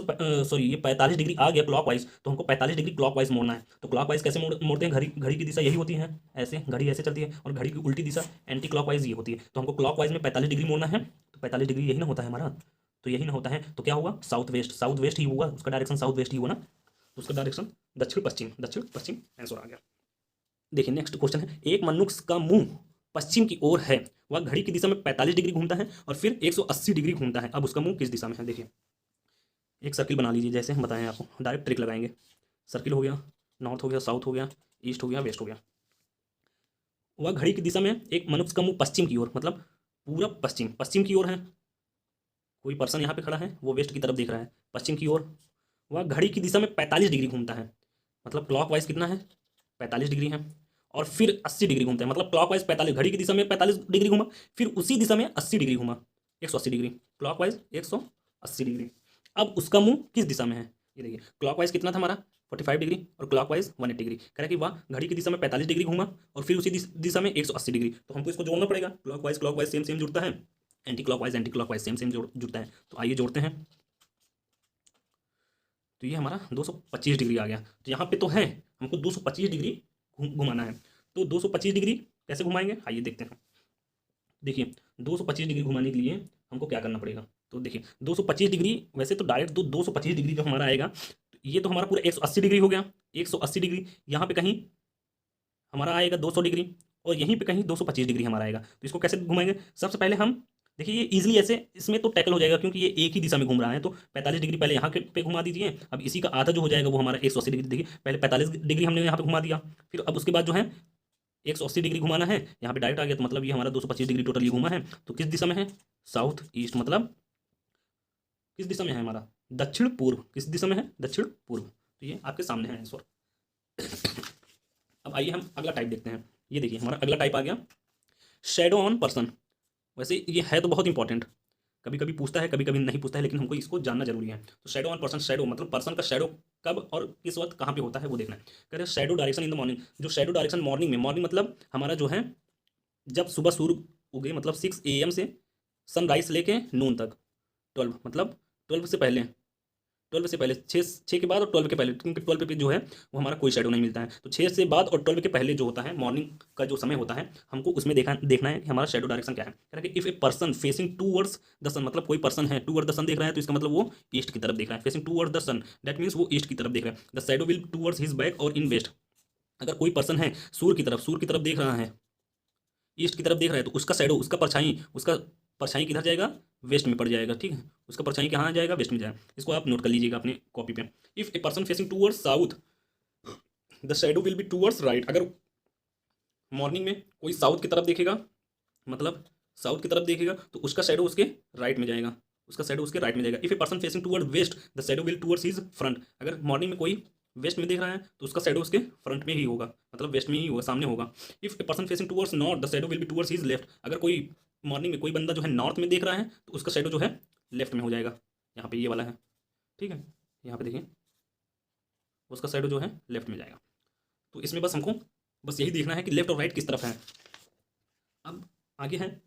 45 डिग्री आ गया क्लॉकवाइज, तो हमको 45 डिग्री क्लॉकवाइज मोड़ना है। तो क्लॉकवाइज कैसे मोड़ते हैं, घड़ी घड़ी की दिशा यही होती है, ऐसे घड़ी ऐसे चलती है, और घड़ी की उल्टी दिशा एंटी क्लॉकवाइज ये होती है। तो हमको क्लॉकवाइज में 45 डिग्री मोड़ना है, तो 45 डिग्री यही ना होता है हमारा, तो यही ना होता है, तो क्या होगा साउथ वेस्ट, साउथ वेस्ट ही होगा, उसका डायरेक्शन साउथ वेस्ट ही होगा ना, तो उसका डायरेक्शन दक्षिण पश्चिम आंसर आ गया। देखिए नेक्स्ट क्वेश्चन है, एक मनुष्य का मुंह पश्चिम की ओर है, वह घड़ी की दिशा में 45 डिग्री घूमता है और फिर 180 डिग्री घूमता है। अब उसका मुंह किस दिशा में है, देखिए एक सर्किल बना लीजिए, जैसे हम बताएं आपको, डायरेक्ट ट्रिक लगाएंगे। सर्किल हो गया, नॉर्थ हो गया, साउथ हो गया, ईस्ट हो गया, वेस्ट हो गया। वह घड़ी की दिशा में, एक मनुष्य का मुंह पश्चिम की ओर, मतलब पूरा पश्चिम की ओर है। कोई पर्सन यहाँ पे खड़ा है, वो वेस्ट की तरफ देख रहा है, पश्चिम की ओर। वह घड़ी की दिशा में 45 डिग्री घूमता है, मतलब क्लॉकवाइज कितना है 45 डिग्री है, और फिर 80 डिग्री घूमता है, मतलब क्लॉकवाइज 45, घड़ी की दिशा में 45 डिग्री घूमा, फिर उसी दिशा में 80 डिग्री घूमा, 180 डिग्री, क्लॉकवाइज 180 डिग्री। अब उसका मुंह किस दिशा में है, ये देखिए क्लॉकवाइज कितना था हमारा 45 डिग्री और क्लॉकवाइज 180 डिग्री। कह रहा है कि वह घड़ी की दिशा में 45 डिग्री घूमा और फिर उसी दिशा में 180 डिग्री। तो हमको इसको जोड़ना पड़ेगा, क्लॉकवाइज क्लॉकवाइज सेम सेम जुड़ता है, एंटी क्लॉकवाइज सेम सेम जुड़ता है। तो आइए जोड़ते हैं। तो ये हमारा 225 डिग्री आ गया। तो यहाँ पे तो है, हमको 225 डिग्री घुमाना है। तो 225 डिग्री कैसे घुमाएंगे, आइए देखते हैं। देखिए 225 डिग्री घुमाने के लिए हमको क्या करना पड़ेगा, तो देखिए 225 डिग्री, वैसे तो डायरेक्ट 225 डिग्री जो हमारा आएगा, तो ये तो हमारा पूरा 180 डिग्री हो गया। 180 डिग्री यहाँ पे कहीं हमारा आएगा 200 डिग्री, और यहीं पे कहीं 225 डिग्री हमारा आएगा। तो इसको कैसे घुमाएंगे, सबसे पहले हम देखिए ये इजीली ऐसे इसमें तो टैकल हो जाएगा, क्योंकि ये एक ही दिशा में घूम रहा है। तो 45 डिग्री पहले यहाँ के पे घुमा दीजिए। अब इसी का आधा जो हो जाएगा वो हमारा 180 डिग्री, देखिए पहले 45 डिग्री हमने यहाँ पे घुमा दिया, फिर अब उसके बाद जो है 180 डिग्री घुमाना है, यहाँ पे डायरेक्ट आ गया, तो मतलब ये हमारा 225 डिग्री टोटल ये घुमा है। तो किस दिशा में है, साउथ ईस्ट, मतलब किस दिशा में है हमारा, दक्षिण पूर्व, किस दिशा में है, दक्षिण पूर्व। तो ये आपके सामने है आंसर। अब आइए हम अगला टाइप देखते हैं। ये देखिए हमारा अगला टाइप आ गया, शेडो ऑन पर्सन। वैसे ये है तो बहुत इंपॉर्टेंट, कभी कभी पूछता है कभी कभी नहीं पूछता है, लेकिन हमको इसको जानना जरूरी है। तो शेडो ऑन पर्सन, शेडो मतलब पर्सन का शेडो कब और किस वक्त कहाँ पे होता है वो देखना है। कह रहे हैं shadow direction in the morning, जो शेडो डायरेक्शन मॉर्निंग में, मॉर्निंग मतलब हमारा जो है जब सुबह सूर्य उगे, मतलब 6 AM से सनराइज लेके नून तक, 12 मतलब 12 से पहले, 12 से पहले, 6 के बाद और 12 के पहले, क्योंकि 12 पे जो है वो हमारा कोई शेडो नहीं मिलता है। तो 6 से बाद और 12 के पहले जो होता है मॉर्निंग का जो समय होता है, हमको उसमें देखना है कि हमारा शेडो डायरेक्शन क्या है। कह रहा है कि if a person facing towards the sun, मतलब कोई पर्सन है टूवर्ड द सन देख रहा है, तो इसका मतलब वो ईस्ट की तरफ देख रहा है। Facing toward the sun that means वो ईस्ट की तरफ देख रहा है। The shadow will towards his back और इन वेस्ट। अगर कोई पर्सन है सूर्य की तरफ देख रहा है, ईस्ट की तरफ देख रहा है, तो उसका शैडो, उसका परछाई किधर जाएगा, वेस्ट में पड़ जाएगा। ठीक है, उसका परछाई कहाँ जाएगा, वेस्ट में जाएगा। इसको आप नोट कर लीजिएगा अपने कॉपी पे। If a person facing towards south the shadow will be towards right. अगर मॉर्निंग में कोई साउथ की तरफ देखेगा, मतलब साउथ की तरफ देखेगा, तो उसका शैडो उसके राइट में जाएगा, उसका शैडो उसके राइट में जाएगा। If a person facing toward west the shadow will towards his front. अगर मॉर्निंग में कोई वेस्ट में देख रहा है तो उसका शैडो उसके फ्रंट में ही होगा, मतलब वेस्ट में ही होगा, सामने होगा। If a person facing towards north the shadow will be towards his left. अगर कोई मॉर्निंग में कोई बंदा जो है नॉर्थ में देख रहा है तो उसका शैडो जो है लेफ्ट में हो जाएगा। यहाँ पे ये वाला है, ठीक है, यहाँ पे देखिए उसका शैडो जो है लेफ्ट में जाएगा। तो इसमें बस हमको बस यही देखना है कि लेफ्ट और राइट किस तरफ है। अब आगे है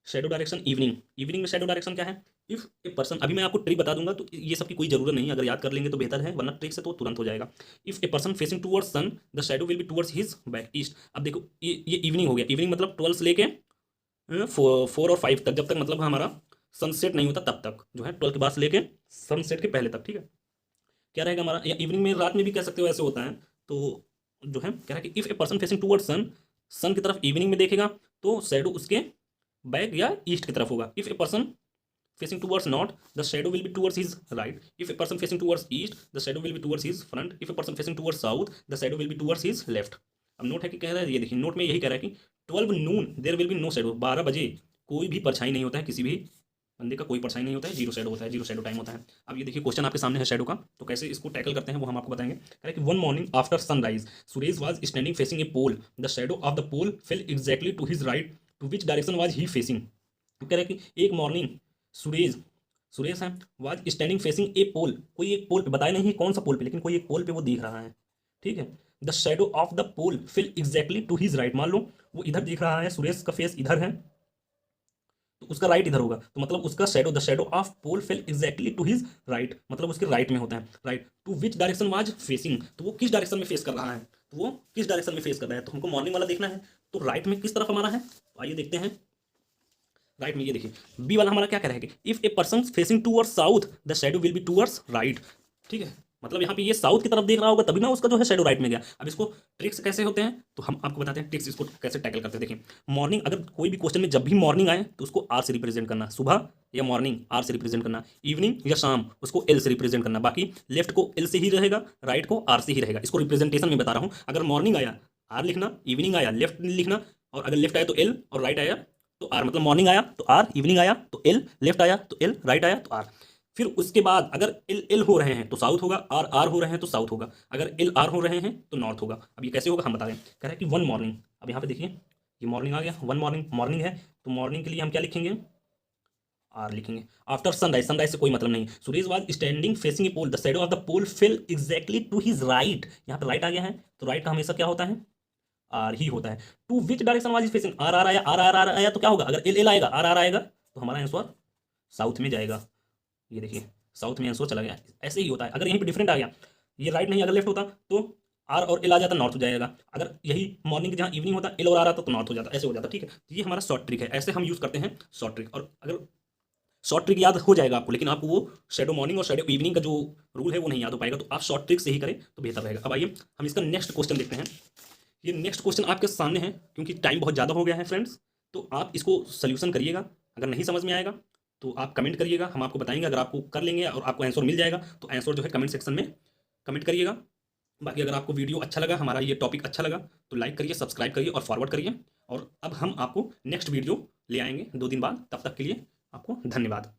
शेडो डायरेक्शन इवनिंग। इवनिंग में शेडो डायरेक्शन क्या है? इफ ए पर्सन, अभी मैं आपको ट्रिक बता दूंगा तो ये सब की कोई जरूरत नहीं है, अगर याद कर लेंगे तो बेहतर है, वरना ट्रिक से तो तुरंत हो जाएगा। If a person facing towards sun the shadow will be towards his back east. अब देखो ये इवनिंग हो गया। इवनिंग मतलब 12 से लेके 4 और 5 तक, जब तक मतलब हमारा सनसेट नहीं होता तब तक, जो है 12 के बाद से लेके सनसेट के पहले तक, ठीक है। क्या रहेगा हमारा, या इवनिंग में रात में भी कह सकते हो, ऐसे होता है। तो जो है कह रहा है कि if a person facing towards sun, sun की तरफ इवनिंग में देखेगा तो शेडो उसके बैक या ईस्ट की तरफ होगा। If a person facing towards north, the shadow will be towards his right. If a person facing towards east, the shadow will be towards his front. If a person facing towards south, the shadow will be towards his left. अब note है कि कह रहा है, ये देखिए note में यही कह रहा है कि 12 noon there will be no shadow. 12 बजे कोई भी परछाई नहीं होता है, किसी भी बंदे का कोई परछाई नहीं होता है, जीरो शेडो होता है, जीरो शेडो टाइम होता है। अब ये देखिए क्वेश्चन आपके सामने है शेडो का, तो कैसे इसको टैकल करते हैं वो हम आपको बताएंगे। कह रहा है कि one morning after sunrise Suresh was standing facing a pole, the shadow of the pole fell exactly to his right, to which direction was he facing. कह रहा है कि एक मॉर्निंग सुरेश है was standing facing a pole, कोई एक पोल पे, बताया नहीं कौन सा पोल पे, लेकिन कोई एक पोल पे वो दिख रहा है, ठीक है। The shadow of the pole fell exactly to his right, मान लो वो इधर दिख रहा है, सुरेश का फेस इधर है तो उसका राइट इधर होगा, तो मतलब उसका shadow, the shadow of pole fell exactly to his right, मतलब उसके राइट में होता है, right. To which direction was facing, तो वो किस डायरेक्शन में फेस कर रहा है, तो वो किस डायरेक्शन में फेस कर रहा है, तो हमको मॉर्निंग वाला देखना है। तो राइट में किस तरफ हमारा है, तो आइए देखते हैं। राइट में ये देखिए बी वाला हमारा क्या कह रहा है कि if a person facing towards south the shadow will be towards right, ठीक है। मतलब यहाँ पे ये साउथ की तरफ देख रहा होगा तभी ना उसका जो है शेडो राइट में गया। अब इसको ट्रिक्स कैसे होते हैं तो हम आपको बताते हैं, ट्रिक्स इसको कैसे टैकल करते हैं। देखिए मॉर्निंग, अगर कोई भी क्वेश्चन में जब भी मॉर्निंग आए तो उसको आर से रिप्रेजेंट करना, सुबह या मॉर्निंग आर से रिप्रेजेंट करना, इवनिंग या शाम उसको एल से रिप्रेजेंट करना, बाकी लेफ्ट को एल से ही रहेगा, राइट को आर से ही रहेगा। इसको रिप्रेजेंटेशन में बता रहा हूँ, अगर मॉर्निंग आया आर लिखना, इवनिंग आया लेफ्ट लिखना, और अगर लेफ्ट आया तो एल और राइट आया तो आर, मतलब मॉर्निंग आया तो आर, इवनिंग आया तो एल, लेफ्ट आया तो एल, राइट आया तो आर। फिर उसके बाद अगर एल एल हो रहे हैं तो साउथ होगा, आर आर हो रहे हैं तो साउथ होगा, अगर एल आर हो रहे हैं तो नॉर्थ होगा। अब ये कैसे होगा हम बता दें। कह रहा है कि वन मॉर्निंग, अब यहाँ पे देखिए ये मॉर्निंग आ गया, वन मॉर्निंग, मॉर्निंग है तो मॉर्निंग के लिए हम क्या लिखेंगे, आर लिखेंगे। आफ्टर सनराइज, सनराइज से कोई मतलब नहीं, Suresh was standing facing a pole, the shadow of the pole fell exactly to his right, यहाँ पे राइट आ गया है तो राइट का हमेशा क्या होता है, आर ही होता है। To which direction was facing, R R आया, आर आर आर आया तो क्या होगा, अगर एल एल आएगा, आर आर आएगा तो हमारा आंसर साउथ में जाएगा। ये देखिए साउथ में आंसर चला गया, ऐसे ही होता है। अगर यहीं पे डिफरेंट आ गया, ये राइट नहीं अगर लेफ्ट होता तो आर और एल आ जाता, नॉर्थ हो जाएगा। अगर यही मॉर्निंग के जहाँ इवनिंग होता एल और आर आता तो नॉर्थ हो जाता, ऐसे हो जाता, ठीक है। तो ये हमारा शॉर्ट ट्रिक है, ऐसे हम यूज़ करते हैं शॉर्ट ट्रिक। और अगर शॉर्ट ट्रिक याद हो जाएगा आपको, लेकिन आपको वो शेडो मॉर्निंग और शेडो इवनिंग का जो रूल है वो नहीं याद हो पाएगा, तो आप शॉर्ट ट्रिक से ही करें तो बेहतर रहेगा। अब आइए हम इसका नेक्स्ट क्वेश्चन देखते हैं। ये नेक्स्ट क्वेश्चन आपके सामने है, क्योंकि टाइम बहुत ज़्यादा हो गया है फ्रेंड्स, तो आप इसको सोल्यूशन करिएगा। अगर नहीं समझ में आएगा तो आप कमेंट करिएगा, हम आपको बताएंगे। अगर आपको कर लेंगे और आपको आंसर मिल जाएगा तो आंसर जो है कमेंट सेक्शन में कमेंट करिएगा। बाकी अगर आपको वीडियो अच्छा लगा, हमारा ये टॉपिक अच्छा लगा तो लाइक करिए, सब्सक्राइब करिए और फॉरवर्ड करिए। और अब हम आपको नेक्स्ट वीडियो ले आएंगे 2 दिन बाद, तब तक के लिए आपको धन्यवाद।